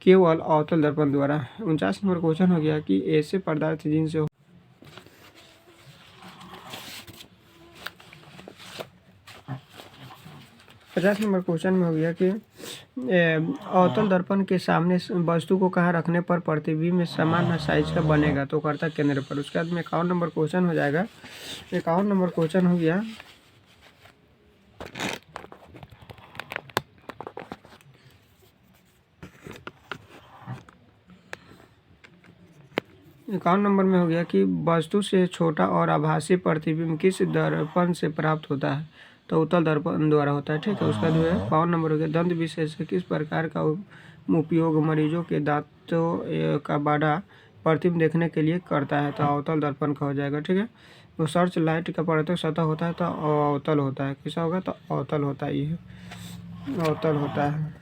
केवल अवतल दर्पण द्वारा। 49 नंबर क्वेश्चन हो गया कि ऐसे पदार्थ जिनसे 50 नंबर क्वेश्चन में हो गया कि अवतल दर्पण के सामने वस्तु को कहाँ रखने पर प्रतिबिंब में समान साइज का बनेगा? तो कर्ता केंद्र पर। उसके बाद में 51 नंबर क्वेश्चन हो जाएगा। 51 नंबर क्वेश्चन हो गया 51 नंबर में हो गया कि वस्तु से छोटा और आभासी प्रतिबिंब किस दर्पण से प्राप्त होता है? तो उत्तल दर्पण द्वारा होता है, ठीक है। उसका जो है 52 नंबर हो गया दंत विशेषज्ञ किस प्रकार का उपयोग मरीजों के दांतों का बड़ा प्रतिबिंब देखने के लिए करता है? तो अवतल दर्पण का हो जाएगा, ठीक है। वो सर्च लाइट का प्रत्यक्ष सतह होता है तो अवतल होता है। कैसा होगा? तो अवतल होता है, ये अवतल होता है।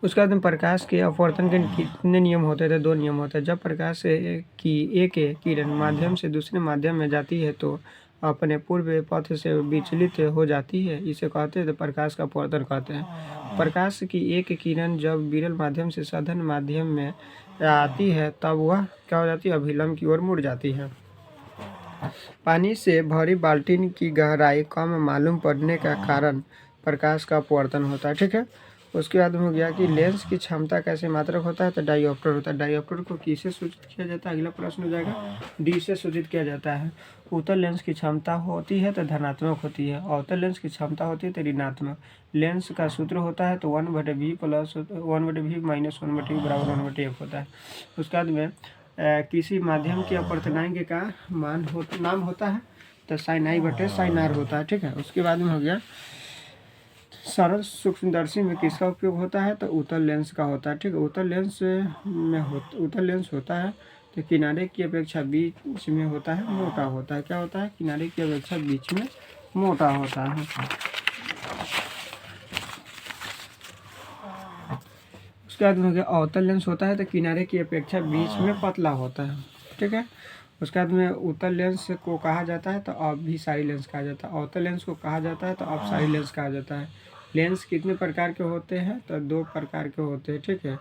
उसके बाद में प्रकाश के अपवर्तन के कितने नियम होते हैं? तो 2 नियम होते हैं। जब प्रकाश की एक किरण माध्यम से दूसरे माध्यम में जाती है तो अपने पूर्व पथ से विचलित हो जाती है, इसे कहते हैं तो प्रकाश का अपवर्तन कहते हैं। प्रकाश की एक किरण जब विरल माध्यम से सघन माध्यम में आती है तब वह क्या हो जाती है? अभिलंब की ओर मुड़ जाती है। पानी से भरी बाल्टी की गहराई कम मालूम पड़ने का कारण प्रकाश का अपवर्तन होता है, ठीक है। उसके बाद में हो गया कि लेंस की क्षमता कैसे मात्रक होता है? तो डायोप्टर होता है। डायोप्टर को किससे सूचित किया जाता है? अगला प्रश्न हो जाएगा डी से सूचित किया जाता है। उत्तल लेंस की क्षमता होती है तो धनात्मक होती है, अवतल लेंस की क्षमता होती है तो ऋणात्मक। लेंस का सूत्र होता है तो 1/v plus 1/v minus 1/v बराबर 1/f होता है। उसके बाद में किसी माध्यम के अपवर्तनांक का नाम होता है तो साइन आई बटे साइन आर होता है, ठीक है। उसके बाद में हो गया सरल सूक्ष्मदर्शी में किसका उपयोग होता है? तो उत्तल लेंस का होता है, ठीक है। उत्तल लेंस होता है तो किनारे की अपेक्षा बीच में होता है, मोटा होता है। क्या होता है? किनारे की अपेक्षा बीच में मोटा होता है। उसके बाद में अवतल लेंस होता है तो किनारे की अपेक्षा बीच में पतला होता है, ठीक है। उसके बाद में उत्तल लेंस को कहा जाता है तो अभिसारी लेंस कहा जाता है। अवतल लेंस को कहा जाता है तो अपसारी लेंस कहा जाता है। लेंस कितने प्रकार के होते हैं? तो 2 प्रकार के होते हैं, ठीक है।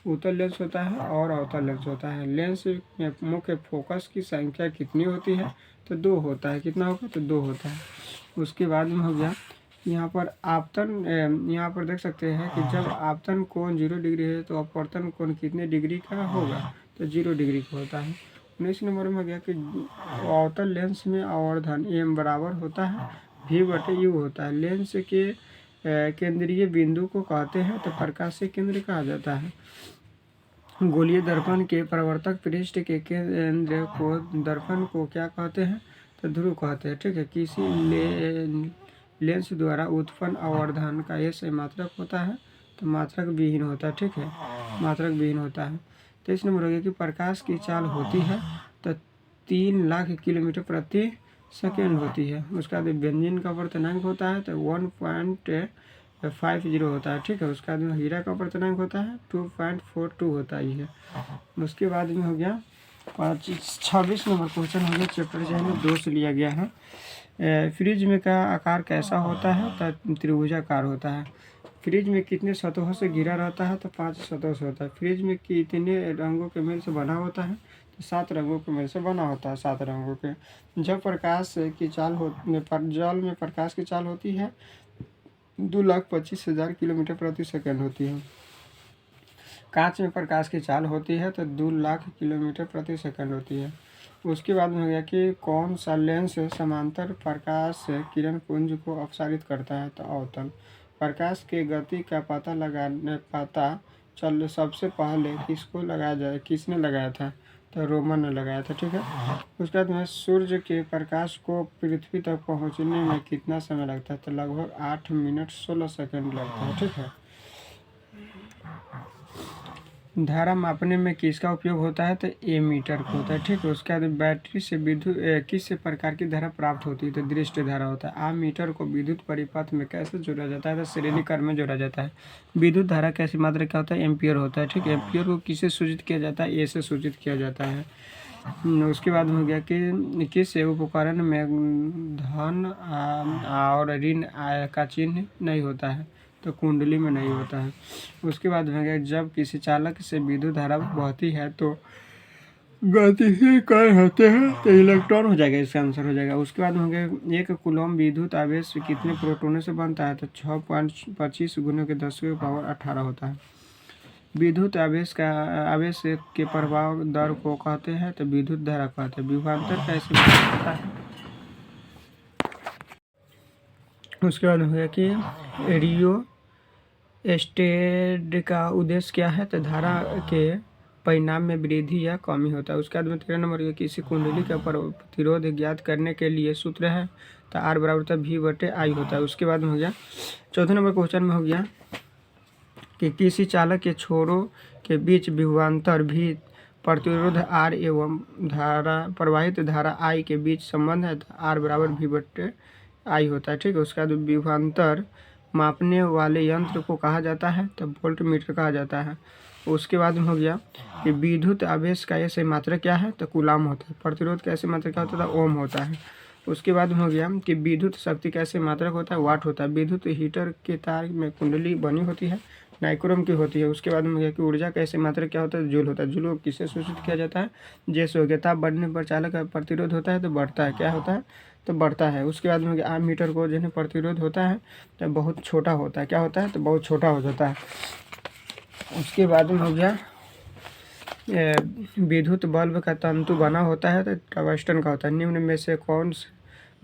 उत्तल लेंस होता है और अवतल लेंस होता है। लेंस में मुख्य फोकस की संख्या कितनी होती है? तो 2 होता है। कितना होगा? तो 2 होता है। उसके बाद में हो गया यहाँ पर आपतन, यहाँ पर देख सकते हैं कि जब आपतन कोण 0 डिग्री है तो अपवर्तन कोण कितने डिग्री का होगा? तो 0 डिग्री का होता है। 19 नंबर में हो गया कि अवतल लेंस में आवर्धन m बराबर होता है v/u होता है। लेंस के केंद्रीय बिंदु को कहते हैं तो प्रकाशीय केंद्र कहा जाता है। गोलीय दर्पण के प्रवर्तक पृष्ठ के केंद्र को दर्पण को क्या कहते हैं तो ध्रुव कहते हैं। ठीक है। किसी लेंस द्वारा उत्पन्न आवर्धन का ऐसे मात्रक होता है तो मात्रक विहीन होता है। ठीक है, मात्रक विहीन होता है। तो इस नंबर हो गया कि प्रकाश की चाल होती है तो 3 लाख किलोमीटर प्रति सेकेंड होती है। उसका बाद बेंजीन का अपर्तनांक होता है तो 1.50 होता है। ठीक है। उसका बाद हीरा का अपर्तनांक होता है 2.42 होता ही है। उसके बाद में हो गया 26 नंबर क्वेश्चन हो गया चैप्टर जो है 2 से लिया गया है। फ्रिज में का आकार कैसा होता है तो त्रिभुजाकार होता है। फ्रिज में कितने सतहों से घिरा रहता है तो 5 सतहों से होता है। फ्रिज में कितने रंगों के मेल से बना होता है तो 7 रंगों के मेल से बना होता है, 7 रंगों के। जब प्रकाश की चाल जल में प्रकाश की चाल होती है 2,25,000 किलोमीटर प्रति सेकंड होती है। कांच में प्रकाश की चाल होती है तो 2 लाख किलोमीटर प्रति सेकंड होती है। उसके बाद में हो गया कि कौन सा लेंस समांतर प्रकाश किरण पुंज को अपसारित करता है तो अवतल। प्रकाश की गति का पता चल सबसे पहले किसने लगाया था तो रोमन ने लगाया था। ठीक है। उसके बाद में सूर्य के प्रकाश को पृथ्वी तक पहुंचने में कितना समय लगता है तो लगभग 8 मिनट 16 सेकंड लगता है। ठीक है। धारा मापने में किसका उपयोग होता है तो एमीटर का होता है। ठीक है। उसके बाद बैटरी से विद्युत किस प्रकार की धारा प्राप्त होती है तो दृष्टि धारा होता है। आमीटर को विद्युत परिपथ में कैसे जोड़ा जाता है तो श्रेणी क्रम में जोड़ा जाता है। विद्युत धारा कैसी मात्रा क्या होता है एम्पियर होता है। ठीक है। एम्पियर को किससे सूचित किया जाता है ए से सूचित किया जाता है। उसके बाद हो गया कि किस उपकरण में धन और ऋण का चिन्ह नहीं होता है तो कुंडली में नहीं होता है। उसके बाद हो गया जब किसी चालक से विद्युत धारा बहती है तो गतिशील कण होते हैं तो इलेक्ट्रॉन हो जाएगा, इसका आंसर हो जाएगा। उसके बाद हो गया 1 कूलम विद्युत आवेश कितने प्रोटोनों से बनता है तो 6.25 × 10⁻18 होता है। विद्युत आवेश के प्रभाव दर को कहते हैं तो विद्युत धारा कहते हैं। विभवांतर कैसे होता है। उसके बाद हो गया कि रियो स्टेड का उद्देश्य क्या है तो धारा के परिणाम में वृद्धि या कमी होता है। उसके बाद में 13 नंबर किसी कुंडली का प्रतिरोध ज्ञात करने के लिए सूत्र है तो R = V/I होता है। उसके बाद में हो गया 14 नंबर क्वेश्चन में हो गया कि किसी चालक के छोरों के बीच विभवांतर V प्रतिरोध R एवं प्रवाहित धारा I के बीच संबंध है तो R = V/I होता है। ठीक है। उसके बाद विभवांतर मापने वाले यंत्र को कहा जाता है तो वोल्टमीटर कहा जाता है। उसके बाद में हो गया कि विद्युत आवेश का ऐसे मात्रक क्या है तो कूलाम होता है। प्रतिरोध का ऐसे मात्रक क्या होता है ओम होता है। उसके बाद में हो गया कि विद्युत शक्ति का ऐसे मात्रक होता है वाट होता है। विद्युत हीटर के तार में कुंडली बनी होती है नाइक्रोम की होती है। उसके बाद में हो गया कि ऊर्जा का ऐसे मात्रक क्या होता है जूल होता है। जूल को किससे सूचित किया जाता है जैसे हो गया ताप बढ़ने पर चालक का प्रतिरोध होता है तो बढ़ता है, क्या होता है तो बढ़ता है। उसके बाद में आम मीटर को जो है प्रतिरोध होता है तो बहुत छोटा होता है, क्या होता है तो बहुत छोटा हो जाता है। उसके बाद में हो गया विद्युत बल्ब का तंतु बना होता है तो टंगस्टन का होता है। निम्न में से कौन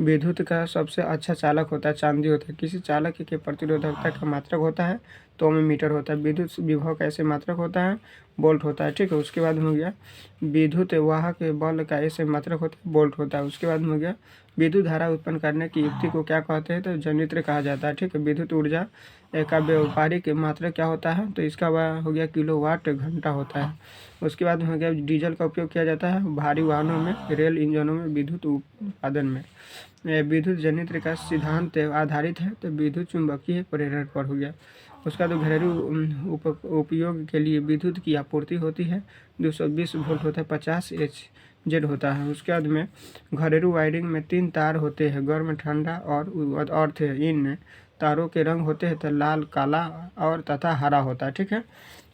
विद्युत का सबसे अच्छा चालक होता है चांदी होता है। किसी चालक के प्रतिरोधकता का मात्रक होता है तो ओम मीटर होता है। विद्युत विभव का ऐसे मात्रक होता है वोल्ट होता है। ठीक है। उसके बाद में हो गया विद्युत वाहक बल का ऐसे मात्रक होता है वोल्ट होता है। उसके बाद में हो गया विद्युत धारा उत्पन्न करने की युक्ति को क्या कहते हैं तो जनित्र कहा जाता है। ठीक है। विद्युत ऊर्जा का व्यावहारिक मात्रक क्या होता है तो इसका हो गया किलोवाट घंटा होता है। उसके बाद में हो गया डीजल का उपयोग किया जाता है भारी वाहनों में, रेल इंजनों में, विद्युत उत्पादन में। विद्युत जनित्र का सिद्धांत आधारित है तो विद्युत चुंबकीय प्रेरण पर हो गया। उसका तो घरेलू उपयोग के लिए विद्युत की आपूर्ति होती है 220 वोल्ट होता है 50 Hz होता है। उसके बाद में घरेलू वायरिंग में 3 तार होते हैं गर्म, ठंडा और अर्थ। इन तारों के रंग होते हैं तो लाल, काला और तथा हरा होता है। ठीक है।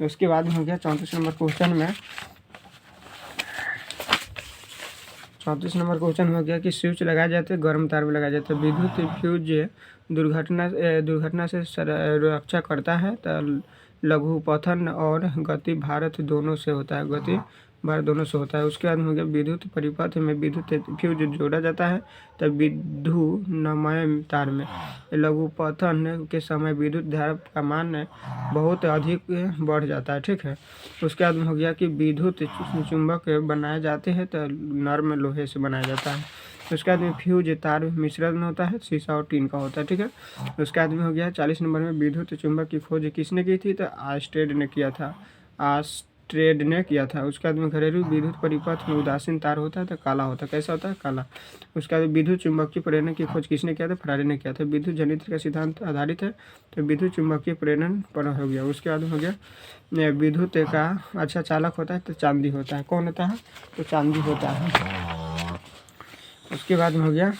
उसके बाद में हो गया 34 नंबर क्वेश्चन में 34 नंबर क्वेश्चन हो गया कि स्विच लगाए जाते हैं गर्म तार भी लगाए जाते हैं। विद्युत फ्यूज दुर्घटना से रक्षा करता है तो लघुपथन और गति भारत दोनों से होता है। गति बार दोनों से होता है। उसके बाद हो गया विद्युत परिपथ में विद्युत फ्यूज जोड़ा जाता है तब विद्युन्मय तार में लघुपथन के समय विद्युत धारा का मान बहुत अधिक बढ़ जाता है। ठीक है। उसके बाद हो गया कि विद्युत चुंबक बनाए जाते हैं तो नर्म लोहे से बनाया जाता है। उसके बाद में फ्यूज तार मिश्रण होता है, शीशा और टीन का होता है। ठीक है। उसके बाद में हो गया 40 नंबर में विद्युत चुंबक की खोज किसने की थी? तो आर्स्टेड ने किया था। आर्स्टेड ने किया था। उसके बाद में घरेलू विद्युत परिपथ में उदासीन तार होता है तो काला होता है। कैसा होता है? काला। उसके बाद विद्युत चुंबकीय प्रेरण की खोज किसने किया था? फरारी ने किया था। विद्युत जनित्र का सिद्धांत आधारित है तो विद्युत चुंबकीय प्रेरण पर हो गया। उसके बाद हो गया विद्युत का अच्छा चालक होता है तो चांदी होता है। कौन होता है? तो चांदी होता है। उसके बाद में हो गया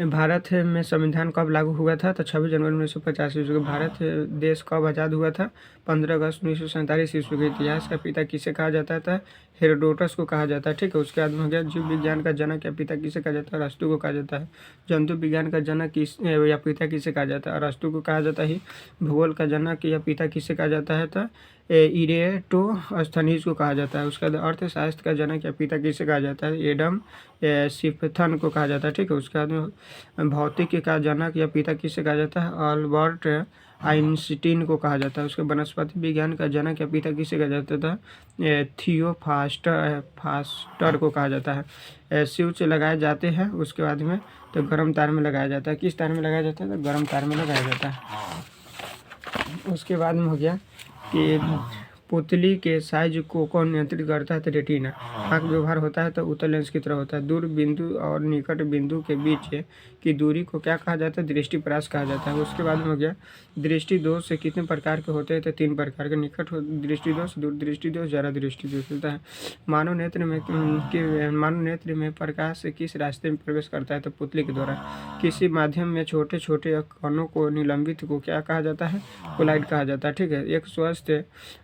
भारत में संविधान कब लागू हुआ था? तो 26 जनवरी 1950 ईस्वी को। भारत देश कब आज़ाद हुआ था? 15 अगस्त 1947 ईस्वी को। इतिहास का पिता किसे कहा जाता था? हेरोडोटस को कहा जाता है। ठीक है। उसके बाद में हो गया जीव विज्ञान का जनक या पिता किसे कहा जाता है? अरस्तु को कहा जाता है। जंतु विज्ञान का जनक किस या पिता किसे कहा जाता है? अरस्तु को कहा जाता है। भूगोल का जनक या पिता किसे कहा जाता है? तो इरेटोस्थनीज को कहा जाता है। उसके बाद अर्थशास्त्र का जनक या पिता किसे कहा जाता है? एडम स्मिथसन को कहा जाता है। ठीक है। उसके बाद भौतिकी का जनक या पिता किसे कहा जाता है? अल्बर्ट आइंस्टीन को कहा जाता है। उसके वनस्पति विज्ञान का जनक या पिता किसे कहा जाता था? थियो फास्टर को कहा जाता है। स्विच लगाए जाते हैं उसके बाद में तो गर्म तार में लगाया जाता है। किस तार में लगाया जाता है? तो गर्म तार में लगाया जाता है। उसके बाद में हो गया कि पुतली के साइज को कौन नियंत्रित करता है? तो रेटिना। आँख व्यवहार होता है तो उत्तल लेंस की तरह होता है। दूर बिंदु और निकट बिंदु के बीच की दूरी को क्या कहा जाता है? दृष्टिपरास कहा जाता है। उसके बाद में हो गया दृष्टि दोष से कितने प्रकार के होते हैं? तो 3 प्रकार के। निकट दृष्टि दोष, दूर दृष्टि दोष, जरा दृष्टि दोष होता है। मानव नेत्र में प्रकाश किस रास्ते में प्रवेश करता है? तो पुतली के द्वारा। किसी माध्यम में छोटे छोटे कणों को निलंबित को क्या कहा जाता है? कोलाइड कहा जाता है। ठीक है। एक स्वस्थ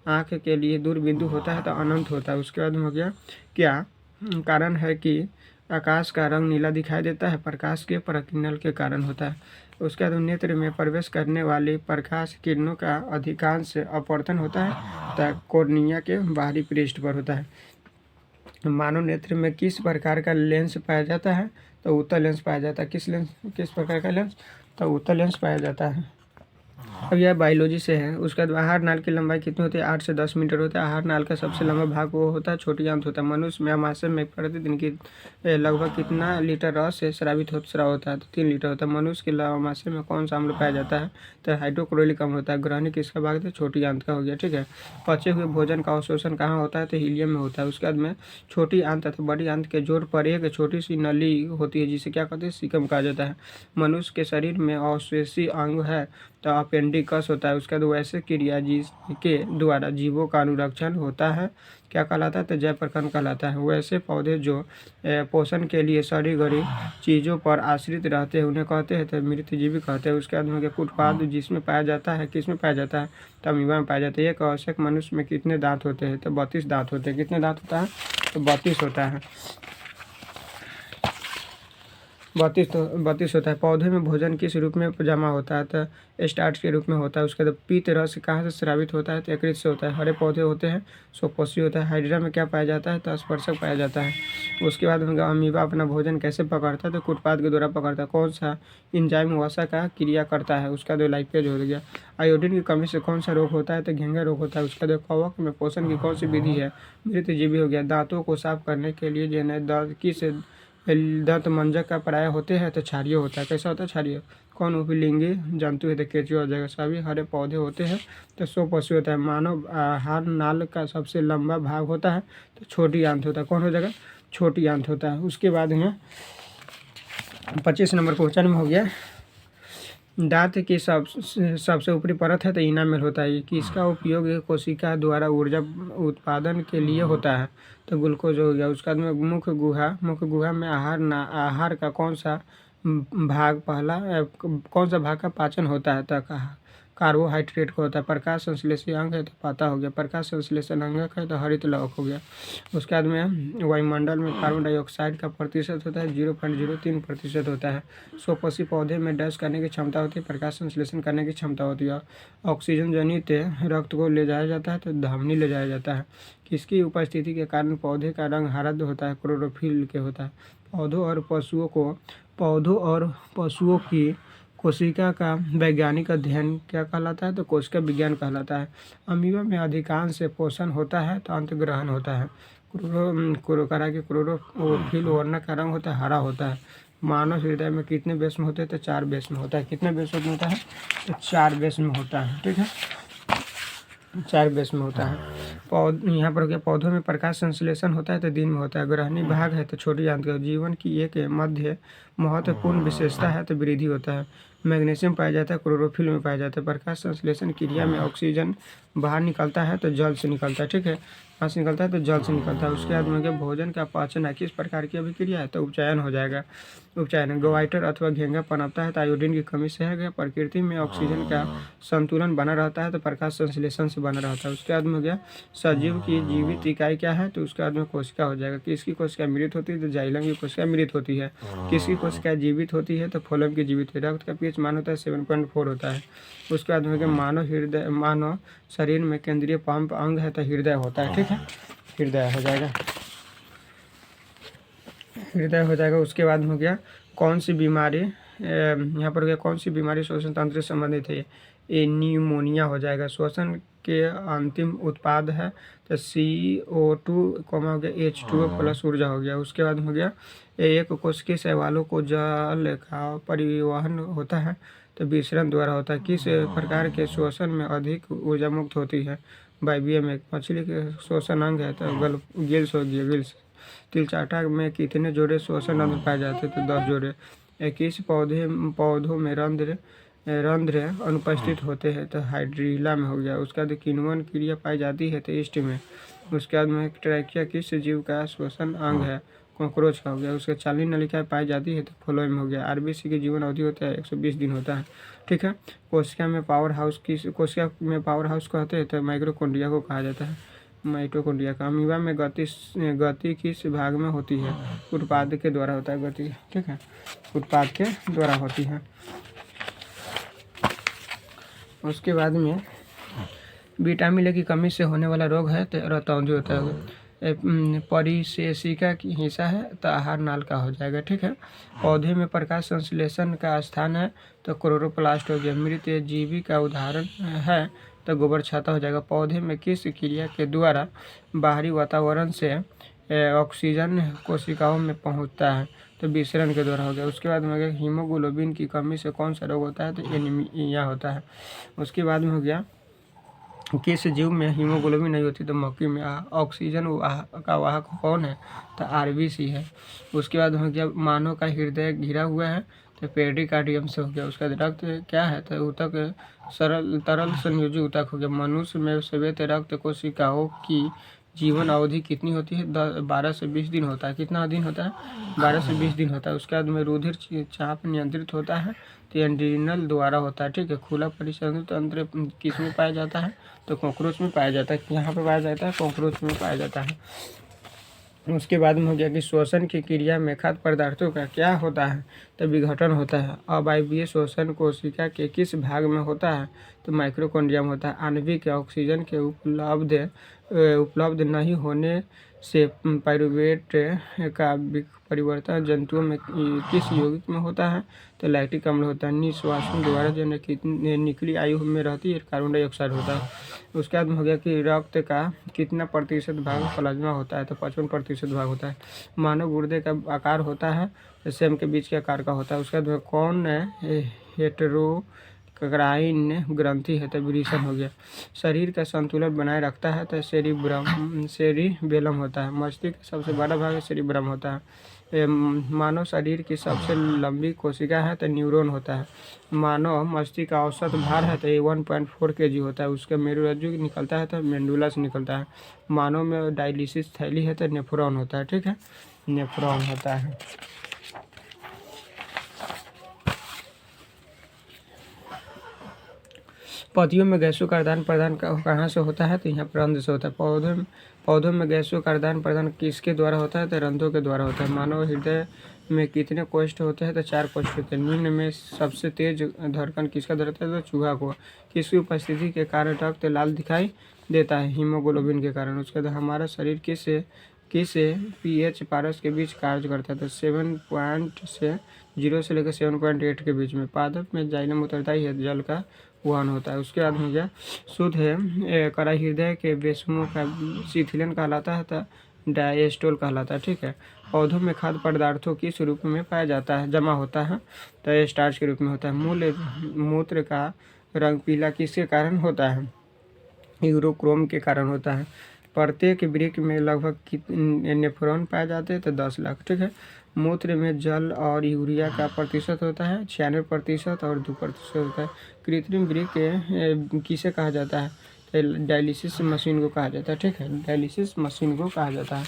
आँख के लिए दूर बिंदु होता है तो अनंत होता है। उसके बाद हो गया क्या कारण है कि आकाश का रंग नीला दिखाई देता है? प्रकाश के प्रतिनल के कारण होता है। उसके बाद नेत्र में प्रवेश करने वाली प्रकाश किरणों का अधिकांश अपवर्तन होता है तो कॉर्निया के बाहरी पृष्ठ पर होता है। मानव नेत्र में किस प्रकार का लेंस पाया जाता है? तो उत्तल लेंस पाया जाता है। किस प्रकार का लेंस? तो उत्तल लेंस पाया जाता है। अब यह बायोलॉजी से है। उसके बाद आहार नाल की लंबाई कितनी होती है? 8 से 10 मीटर होता है। आहार नाल का सबसे लंबा भाग वो होता है छोटी आंत होता है। मनुष्य में महाशय में प्रतिदिन की लगभग कितना लीटर रस से स्राव होता है? तो 3 लीटर होता है। मनुष्य के महाशय में कौन सा अम्ल पाया जाता है? तो हाइड्रोक्लोरिक अम्ल होता है। ग्रहणी किसका भाग है? छोटी आंत का हो गया। ठीक है। पचे हुए भोजन का अवशोषण कहाँ होता है? तो हीलियम में होता है। उसके बाद में छोटी आंत तथा बड़ी आंत के जोड़ पर एक छोटी सी नली होती है जिसे क्या कहते हैं? सीकम कहा जाता है। मनुष्य के शरीर में अवशेषी अंग है तो अपेंडिकस होता है। उसके बाद वैसे क्रिया जिसके द्वारा जीवों का अनुरक्षण होता है क्या कहलाता है? तो जैवप्रकरण कहलाता है। वैसे पौधे जो पोषण के लिए सड़ी गड़ी चीज़ों पर आश्रित रहते हैं उन्हें कहते हैं तो मृतजीवी कहते हैं। उसके बाद में उत्पाद जिसमें पाया जाता है किस में पाया जाता है? तो अमीबा में पाया जाता है। एक आवश्यक मनुष्य में कितने दांत होते हैं? तो 32 दांत होते हैं। कितने दांत होता है? तो 32 होता है। 32 होता है। पौधे में भोजन किस रूप में जमा होता है? तो स्टार्च के रूप में होता है। उसके बाद पीत रस कहाँ से स्रावित होता है? तो यकृत से होता है। हरे पौधे होते हैं सोपोसी होता है। हाइड्रा में क्या पाया जाता है? तो स्पर्शक पाया जाता है। उसके बाद अमीबा अपना भोजन कैसे पकड़ता है? तो कुटपाद के द्वारा पकड़ता है। कौन सा इंजाइम वसा का क्रिया करता है? उसका जो लाइपेज हो गया। आयोडीन की कमी से कौन सा रोग होता है? तो घेंघा रोग होता है। उसका जो कवक में पोषण की कौन सी विधि है? मृतजीवी हो गया। दांतों को साफ करने के लिए किस दंत मंजक का प्राय होते हैं? तो क्षारीय होता है। कैसा होता है? क्षारीय। कौन उपलिंगी जंतु है? तो केंचुआ हो जाएगा। सभी हरे पौधे होते हैं तो सोपसी होता है। मानव आहार नाल का सबसे लंबा भाग होता है तो छोटी आंत होता है। कौन हो जाएगा? छोटी आंत होता है। उसके बाद में 25 नंबर क्वेश्चन में हो गया दांत की सबसे ऊपरी परत है तो इनामेल होता है कि इसका उपयोग कोशिका द्वारा ऊर्जा उत्पादन के लिए होता है तो ग्लूकोज हो गया। उसके बाद में मुख्य गुहा में आहार का कौन सा भाग का पाचन होता है? तो कार्बोहाइड्रेट का होता है। प्रकाश संश्लेषी अंग है तो पाता हो गया। प्रकाश संश्लेषण अंगक है तो हरित लवक हो गया। उसके बाद में वायुमंडल में कार्बन डाइऑक्साइड का प्रतिशत होता है 0.03% होता है। सोपसी पौधे में डैश करने की क्षमता होती है, प्रकाश संश्लेषण करने की क्षमता होती है। ऑक्सीजन जनित रक्त को ले जाया जाता है तो धमनी ले जाया जाता है। किसकी उपस्थिति के कारण पौधे का रंग हरा होता है? क्लोरोफिल के होता है। पौधों और पशुओं की कोशिका का वैज्ञानिक अध्ययन क्या कहलाता है? तो कोशिका विज्ञान कहलाता है। अमीबा में अधिकांश से पोषण होता है तो अंतर्ग्रहण होता है। क्लोरोफिल वर्ण का रंग होता है हरा होता है। मानव हृदय में कितने बेस में होते हैं? तो 4 बेस में होता है। कितने बेस में होता है? तो 4 बेस में होता है। ठीक है, 4 बेस में होता है। यहाँ पर क्या पौधों में प्रकाश संश्लेषण होता है तो दिन में होता है। ग्रहणी भाग है तो छोटी आंत। जीवन की एक मध्य महत्वपूर्ण विशेषता है तो वृद्धि होता है। मैग्नीशियम पाया जाता है, क्लोरोफिल में पाया जाता है। प्रकाश संश्लेषण क्रिया में ऑक्सीजन बाहर निकलता है तो जल से निकलता है। ठीक है, कहाँ से निकलता है? तो जल से निकलता है। उसके बाद में भोजन का पाचन है किस प्रकार की अभिक्रिया है? तो उपचयन हो जाएगा। उपचयन गोइटर अथवा घेंगा पनपता है तो आयोडीन की कमी से है। प्रकृति में ऑक्सीजन का संतुलन बना रहता है तो प्रकाश संश्लेषण से बना रहता है। उसके बाद में हो गया सजीव की जीवित इकाई क्या है? तो उसके बाद में कोशिका हो जाएगा। किसकी कोशिका मृत होती है? तो जाइलम की कोशिका मृत होती है। किसकी कोशिका जीवित होती है? तो फोलम की जीवित है। रक्त का पीएच मान होता है 7.4 होता है। उसके बाद में मानव शरीर में केंद्रीय पंप अंग है तो हृदय होता है। ठीक है, हृदय हो जाएगा, हृदय हो जाएगा। उसके बाद हो गया कौन सी बीमारी यहाँ पर हो गया कौन सी बीमारी श्वसन तंत्र से संबंधित है? ये न्यूमोनिया हो जाएगा। श्वसन के अंतिम उत्पाद है तो CO2 हो गया H2O प्लस ऊर्जा हो गया। उसके बाद हो गया एक कोशिकीय शैवालों को जल का परिवहन होता है तो विसरण द्वारा होता है। किस प्रकार के श्वसन में अधिक ऊर्जा मुक्त होती है? वायवीय में। मछली के श्वसन अंग है तो गिल्स हो गया, गिल्स। तिलचाटा में कितने जोड़े श्वसन रंध्र पाए जाते हैं? तो 10 जोड़े। 21 पौधों में रंध्र अनुपस्थित होते हैं तो हाइड्रीला में हो गया। उसके बाद किण्वन क्रिया पाई जाती है तो ईस्ट में। उसके बाद में ट्रैकिया किस जीव का श्वसन अंग है? कॉकरोच का हो गया। उसके चालनी नलिकाएं पाई जाती है तो फ्लोएम में हो गया। आरबीसी की जीवन अवधि होता है 120 दिन होता है। ठीक है, कोशिका में पावर हाउस कहते हैं तो माइक्रोकॉन्ड्रिया को कहा जाता है। माइटोकॉन्ड्रिया का। अमीबा में गति किस भाग में होती है? उत्पाद के द्वारा होता है गति। ठीक है, उत्पाद के द्वारा होती है। उसके बाद में विटामिन ए की कमी से होने वाला रोग है तो रतौंधी होता है। परिसेशिका की हिस्सा है तो आहार नाल का हो जाएगा। ठीक है, पौधे में प्रकाश संश्लेषण का स्थान है तो क्लोरोप्लास्ट हो गया। मृत जीवी का उदाहरण है तो गोबर छाता हो जाएगा। पौधे में किस क्रिया के द्वारा बाहरी वातावरण से ऑक्सीजन कोशिकाओं में पहुंचता है? तो विसरण के द्वारा हो गया। उसके बाद में हो गया हीमोग्लोबिन की कमी से कौन सा रोग होता है? तो एनीमिया होता है। उसके बाद में हो गया किस जीव में हीमोग्लोबिन नहीं होती? तो मक्खी में। ऑक्सीजन का वाहक कौन है? तो आरबीसी है। उसके बाद हो गया मानव का हृदय घिरा हुआ है तो पेरिकार्डियम से हो गया। उसका रक्त क्या है? तो ऊतक तरल संयोजी ऊतक हो गया। मनुष्य में श्वेत रक्त कोशिकाओं की जीवन अवधि कितनी होती है? 12 से 20 दिन होता है। कितना दिन होता है? 12 से 20 दिन होता है। उसके बाद में रुधिर चाप नियंत्रित होता है तो एड्रिनल द्वारा होता है। ठीक है, खुला परिसंचरण तंत्र किस में पाया जाता है? तो कॉकरोच में पाया जाता है। यहाँ पर पाया जाता है? कॉकरोच में पाया जाता है। उसके बाद में हो गया कि श्वसन की क्रिया में खाद्य पदार्थों का क्या होता है? तो विघटन होता है। अवायवीय श्वसन कोशिका के किस भाग में होता है? तो माइक्रोकॉन्ड्रिया में होता है। आणविक ऑक्सीजन के उपलब्ध नहीं होने से पाइरूवेट का परिवर्तन जंतुओं में किस यौगिक में होता है? तो लैक्टिक अम्ल होता है। निश्वासन द्वारा जो निकली आयु में रहती है कार्बन डाइऑक्साइड होता है। उसके बाद हो गया कि रक्त का कितना प्रतिशत भाग प्लाज्मा होता है? तो 55% भाग होता है। मानव गुर्दे का आकार होता है तो सेम के बीच के आकार का होता है। उसके बाद कौन हेटेरोक्राइन ग्रंथि है? तो विरिसन हो गया। शरीर का संतुलन बनाए रखता है तो सेरिबेलम होता है। मस्तिष्क का सबसे बड़ा भाग सेरिब्रम होता है। मानव शरीर की सबसे लंबी कोशिका है तो न्यूरॉन होता है। मानव मस्तिष्क का औसत भार है तो 1.4 kg होता है। उसका मेरुरज्जु निकलता है तो मेंडुला से निकलता है। मानव में डायलिसिस थैली है तो नेफ्रॉन होता है। ठीक है, नेफ्रॉन होता है। पौधों में गैसों का आदान प्रदान कहाँ से होता है? तो यहाँ पर रंध्र से होता है। पौधों में गैसों का आदान प्रदान किसके द्वारा होता है? तो रंध्रों के द्वारा होता है। मानव हृदय में कितने कोष्ठ होते हैं? तो 4 कोष्ठ होते हैं। निम्न में सबसे तेज धड़कन किसका धड़कता है? तो चूहा को। किसकी उपस्थिति के कारण रक्त लाल दिखाई देता है? हीमोग्लोबिन के कारण। उसके बाद हमारा शरीर किस pH पारस के बीच कार्य करता है? तो 7.0 से लेकर 7.8 के बीच में। पादप में जाइलम उतरता ही है, जल का वहन होता है। उसके बाद हो गया शुद्ध है कड़ा हृदय के वेशमों का शिथिलन कहलाता है, तो डायस्टोल कहलाता है। ठीक है। पौधों में खाद्य पदार्थों किस रूप में पाया जाता है, जमा होता है? तो ये स्टार्च के रूप में होता है। मूत्र का रंग पीला किसके कारण होता है? यूरोक्रोम के कारण होता है। प्रत्येक वृक्क में लगभग कितने नेफ्रॉन पाए जाते हैं? तो 10 लाख। ठीक है। मूत्र में जल और यूरिया का प्रतिशत होता है 96% और 2% होता है। कृत्रिम वृक्क किसे कहा जाता है? तो डायलिसिस मशीन को कहा जाता है। ठीक है। डायलिसिस मशीन को कहा जाता है।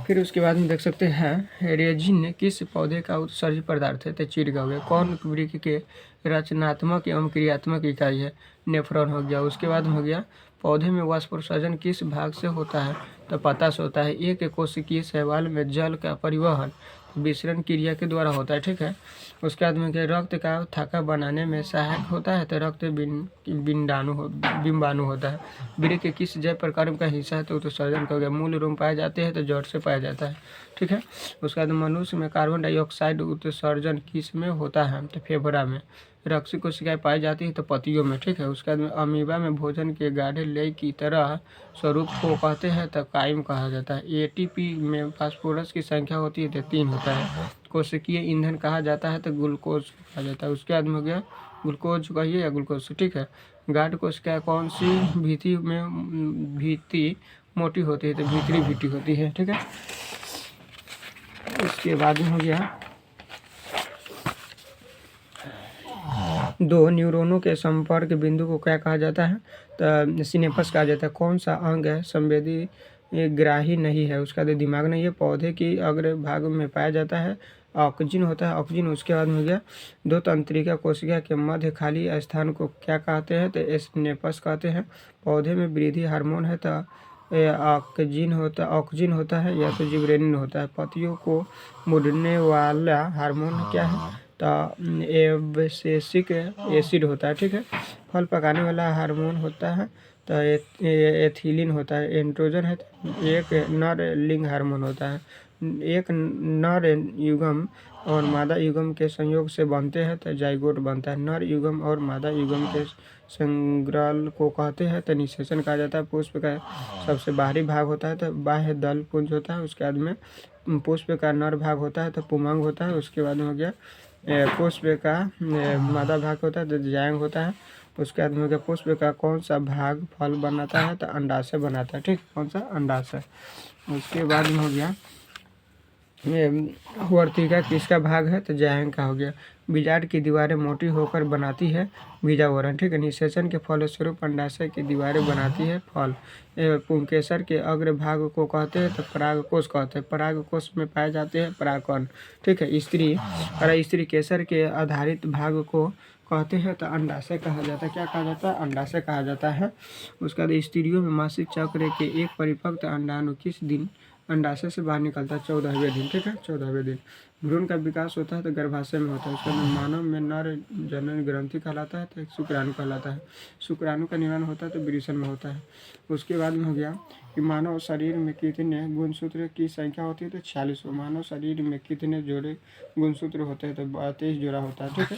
फिर उसके बाद हम देख सकते हैं रेजिन किस पौधे का उत्सर्जित पदार्थ है? तो चीड़ हो गया। कौन वृक्क के रचनात्मक एवं क्रियात्मक इकाई है? नेफ्रॉन हो गया। उसके बाद हो गया पौधे में वाष्पोत्सर्जन किस भाग से होता है? तो पत्ता से होता है। एक कोशिकीय शैवाल में जल का परिवहन विसरण क्रिया के द्वारा होता है। ठीक है। उसके बाद में रक्त का थक्का बनाने में सहायक होता है, तो रक्त बिंबाणु होता है। वृक्क के किस जैव प्रकार का हिस्सा है? तो उत्सर्जन का हो गया। मूल रूम पाए जाते हैं, तो जड़ से पाया जाता है। ठीक है। उसके बाद मनुष्य में कार्बन डाइऑक्साइड उत्सर्जन किस में होता है? तो फेफड़ा में। रक्सी कोशिकाएं पाई जाती है, तो पत्तियों में। ठीक है। उसके बाद अमीबा में भोजन के गाढ़े लेय की तरह स्वरूप को कहते हैं, तो काइम कहा जाता है। एटीपी में फास्फोरस की संख्या होती है, तो 3 होता है। कोशिकीय ईंधन कहा जाता है, तो ग्लूकोज कहा जाता है। उसके बाद में हो गया ग्लूकोज कहिए या ग्लूकोज। ठीक है। गाढ़ कोशिका कौन सी भीति मोटी होती है? तो भीतरी भीटी होती है। ठीक है। उसके बाद में हो गया 2 न्यूरॉनों के संपर्क बिंदु को क्या कहा जाता है? तो सिनेपस कहा जाता है। कौन सा अंग है संवेदी ग्राही नहीं है? उसका दिमाग नहीं है। पौधे की अग्र भाग में पाया जाता है, ऑक्जिन होता है। ऑक्जिन। उसके बाद में हो गया 2 तंत्रिका कोशिका के मध्य खाली स्थान को क्या कहते हैं? तो स्नेपस कहते हैं। पौधे में वृद्धि हार्मोन है, तो ऑक्जिन होता है या तो जिबरेलिन होता है। पत्तियों को मुड़ने वाला हार्मोन क्या है? तो एब्सिसिक एसिड होता है। ठीक है। फल पकाने वाला हार्मोन होता है, तो एथिलीन होता है। एंड्रोजन है, एक नर लिंग हार्मोन होता है। एक नर युग्म और मादा युग्म के संयोग से बनते हैं, तो जाइगोट बनता है। नर युग्म और मादा युग्म के संग्रल को कहते हैं, तो निषेचन कहा जाता है। पुष्प का सबसे बाहरी भाग होता है, तो बाह्य दल पुंज होता है। उसके बाद में पुष्प का नर भाग होता है, तो पुमंग होता है। उसके बाद में हो गया पुष्प का मादा भाग होता है, तो जायंग होता है। उसके बाद में हो गया पुष्प का कौन सा भाग फल बनाता है? तो अंडाशय बनाता है। ठीक। कौन सा? अंडाशय। उसके बाद में हो गया वर्तिका किसका भाग है? तो जायंग का हो गया। बीजांड की दीवारें मोटी होकर बनाती है बीजावरण। ठीक है। निषेचन के फलस्वरूप अंडाशय की दीवारें बनाती है फल। पुंकेसर के अग्र भाग को कहते हैं, तो परागकोश कहते हैं। परागकोश में पाए जाते हैं परागकण। ठीक है। स्त्री केसर के आधारित भाग को कहते हैं, तो अंडाशय कहा जाता है। क्या कहा जाता है? अंडाशय कहा जाता है। उसके बाद स्त्रियों में मासिक चक्र के एक परिपक्व अंडाणु किस दिन अंडाशय से बाहर निकलता है? 14वें दिन। ठीक है। 14वें दिन। भ्रूण का विकास होता है, तो गर्भाशय में होता है। उसके बाद मानव में नर जनन ग्रंथि कहलाता है, तो एक शुक्राणु कहलाता है। शुक्राणु का निर्माण होता है, तो वृषण में होता है। उसके बाद में हो गया कि मानव शरीर में कितने गुणसूत्र की संख्या होती है? तो 46। मानव शरीर में कितने जोड़े गुणसूत्र होते हैं? तो 23 जोड़ा होता है। ठीक है।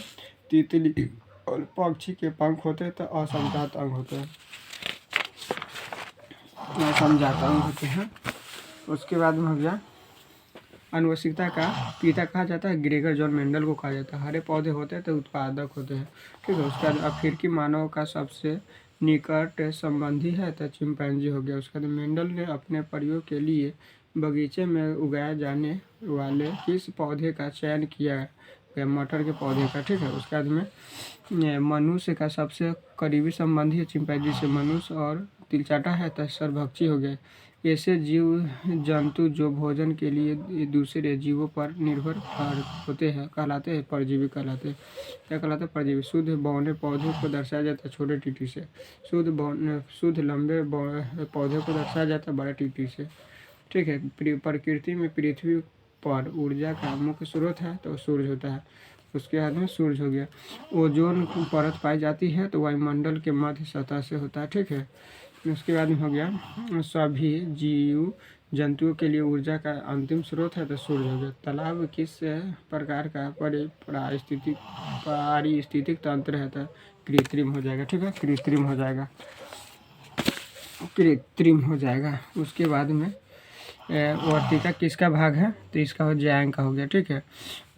तितली और पक्षी के पंख होते हैं, तो असमजात अंग होते हैं। असमजात अंग होते हैं। उसके बाद में हो गया आनुवंशिकता का पिता कहा जाता है, ग्रेगर जॉन मेंडल को कहा जाता है। हरे पौधे होते हैं, तो उत्पादक होते हैं। ठीक है। उसके बाद अफ्रीकी मानव का सबसे निकट संबंधी है, तो चिंपैंजी हो गया। उसके बाद मेंडल ने अपने प्रयोग के लिए बगीचे में उगाए जाने वाले किस पौधे का चयन किया गया? मटर के पौधे का। ठीक है। उसके बाद में मनुष्य का सबसे करीबी संबंधी है चिंपैंजी से। मनुष्य और तिलचाटा है, तो सर्वभक्षी हो गए। ऐसे जीव जंतु जो भोजन के लिए दूसरे जीवों पर निर्भर होते हैं कहलाते हैं परजीवी कहलाते हैं। क्या कहलाते हैं? परजीवी। शुद्ध बौने पौधे को दर्शाया जाता है छोटे टीटी से। शुद्ध लंबे पौधे को दर्शाया जाता है बड़े टीटी से। ठीक है। प्रकृति में पृथ्वी पर ऊर्जा का मुख्य स्रोत है तो सूर्य होता है। उसके बाद में सूर्य हो गया। ओजोन परत पाई जाती है तो वायुमंडल के मध्य सतह से होता है। ठीक है। उसके बाद में हो गया सभी जीव जंतुओं के लिए ऊर्जा का अंतिम स्रोत है तो सूर्य हो गया। तालाब किस प्रकार का पारिस्थितिक तंत्र है तो कृत्रिम हो जाएगा। ठीक है। कृत्रिम हो जाएगा। कृत्रिम हो जाएगा। उसके बाद में वर्तिका किसका भाग है तो इसका हो ज्यांग का हो गया। ठीक है।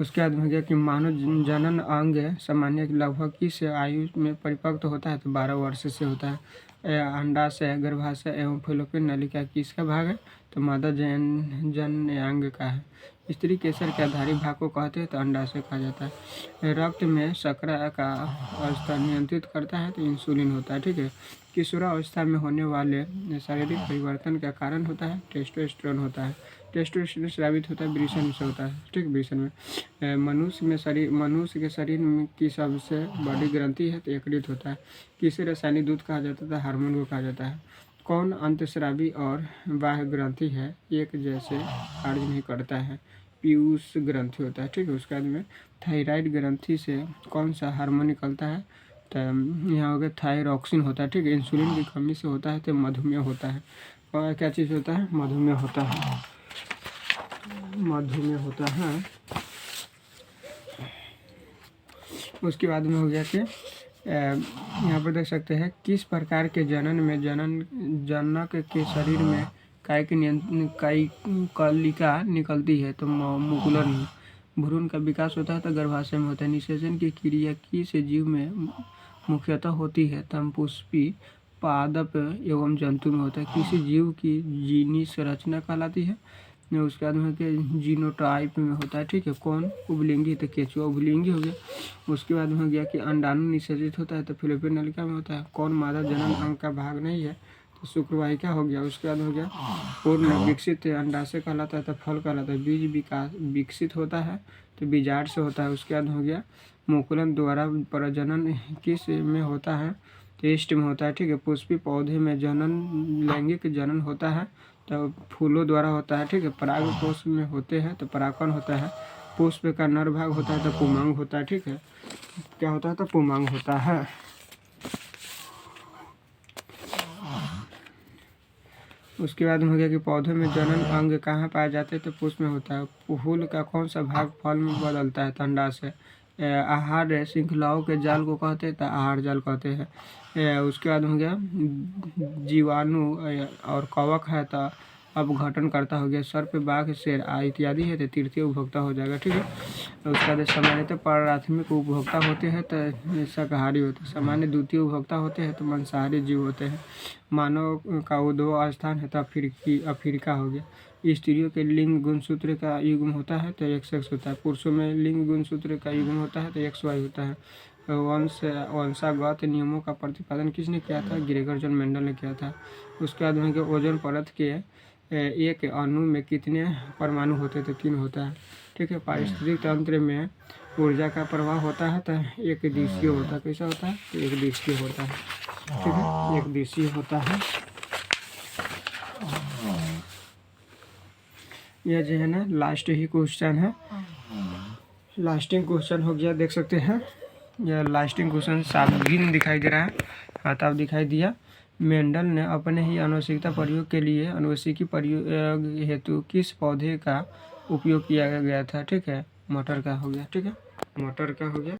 उसके बाद हो गया कि मानव जनन अंग सामान्य लगभग किस आयु में परिपक्व होता है तो 12 वर्ष से होता है। अंडाशय गर्भाशय एवं फैलोपियन नलिका किसका भाग है तो मादा जननांग का है। स्त्री केसर के आधारी भाग को कहते हैं तो अंडाशय कहा जाता है। रक्त में शर्करा का स्तर नियंत्रित करता है तो इंसुलिन होता है। ठीक है। किशोरावस्था में होने वाले शारीरिक परिवर्तन का कारण होता है टेस्टोस्टेरोन होता है। टेस्टोस्टेरोन स्रावित होता है वृषण से होता है। ठीक। वृषण में मनुष्य के शरीर में की सबसे बड़ी ग्रंथि है तो यकृत होता है। किसे रासायनिक दूध कहा जाता है हार्मोन को कहा जाता है। कौन अंतस्रावी और बाह्य ग्रंथि है एक जैसे कार्य नहीं करता है पीयूष ग्रंथि होता है। ठीक है। उसके बाद में थायराइड ग्रंथि से कौन सा हार्मोन निकलता है तो यहाँ हो गया थायरॉक्सिन होता है। ठीक है। इंसुलिन की कमी से होता है तो मधुमेह होता है। और क्या चीज़ होता है? मधुमेह होता है। मधुमेह होता है। उसके बाद में हो गया कि यहाँ पर देख सकते हैं किस प्रकार के जनन में जनक के शरीर में कलिका निकलती है तो मुकुलर नहीं। भ्रूण का विकास होता है तो गर्भाशय में होता है। निषेचन की क्रिया किस जीव में मुख्यतः होती है तमपुष्पी पादप एवं जंतु में होता है। किसी जीव की जीनी संरचना कहलाती है। उसके बाद में जीनोटाइप में होता है। ठीक है। कौन उभलिंगी तो केंचुआ उभलिंगी हो गया। उसके बाद में हो गया कि अंडाणु निषेचित होता है तो फैलोपियन नलिका में होता है। कौन मादा जनन अंग का भाग नहीं है तो शुक्रवाहिका हो गया। उसके बाद हो गया पूर्ण विकसित अंडाशय कहलाता है तो फल कहलाता है। बीज विकसित होता है तो बीजांड से होता है। उसके बाद हो गया मुकुलन द्वारा प्रजनन किस में होता है तो ईस्ट में होता है। ठीक है। पुष्पी पौधे में लैंगिक जनन होता है तो फूलों द्वारा होता है। ठीक है। परागकोश में होते हैं तो परागकण होता है। पुष्प का नर भाग होता है तो पुमांग होता है। ठीक है। क्या होता है तो पुमांग होता है। उसके बाद हो गया कि पौधे में जनन अंग कहाँ पाए जाते हैं तो पुष्प में होता है। फूल का कौन सा भाग फल में बदलता है तो अंडाशय। आहार श्रृंखलाओं के जाल को कहते हैं तो आहार जाल कहते हैं। उसके बाद हो गया जीवाणु और कवक है तो अपघटन करता हो गया। सर्प बाघ शेर इत्यादि है तो तृतीय उपभोक्ता हो जाएगा। ठीक है। उसके बाद सामान्यतः प्राथमिक उपभोक्ता होते हैं तो शाकाहारी होते हैं। सामान्य द्वितीय उपभोक्ता होते हैं तो मांसाहारी जीव होते हैं। मानव का उद्भव स्थान है तो अफ्रीका हो गया। स्त्रियों के लिंग गुणसूत्र का युग्म होता है तो XX होता है। पुरुषों में लिंग गुणसूत्र का युग्म होता है तो XY होता है। वंशागत नियमों का प्रतिपादन किसने किया था? ग्रेगर जॉन मेंडल ने किया था। उसके बाद में ओजोन परत के एक अणु में कितने परमाणु होते थे? 3 होता है। ठीक है। पारिस्थितिक तंत्र में ऊर्जा का प्रवाह होता है तो एक दिशीय होता है। कैसा होता है? तो एक दिशीय होता है। ठीक है। एक दिशीय होता है। यह जो है ना लास्ट ही क्वेश्चन है। लास्टिंग क्वेश्चन हो गया। देख सकते हैं यह लास्टिंग क्वेश्चन सावधान दिखाई दे रहा है। हाँ तब दिखाई दिया। मेंडल ने अपने ही आनुवंशिकता प्रयोग के लिए आनुवंशिकी प्रयोग हेतु किस पौधे का उपयोग किया गया था? ठीक है। मटर का हो गया। ठीक है। मटर का हो गया।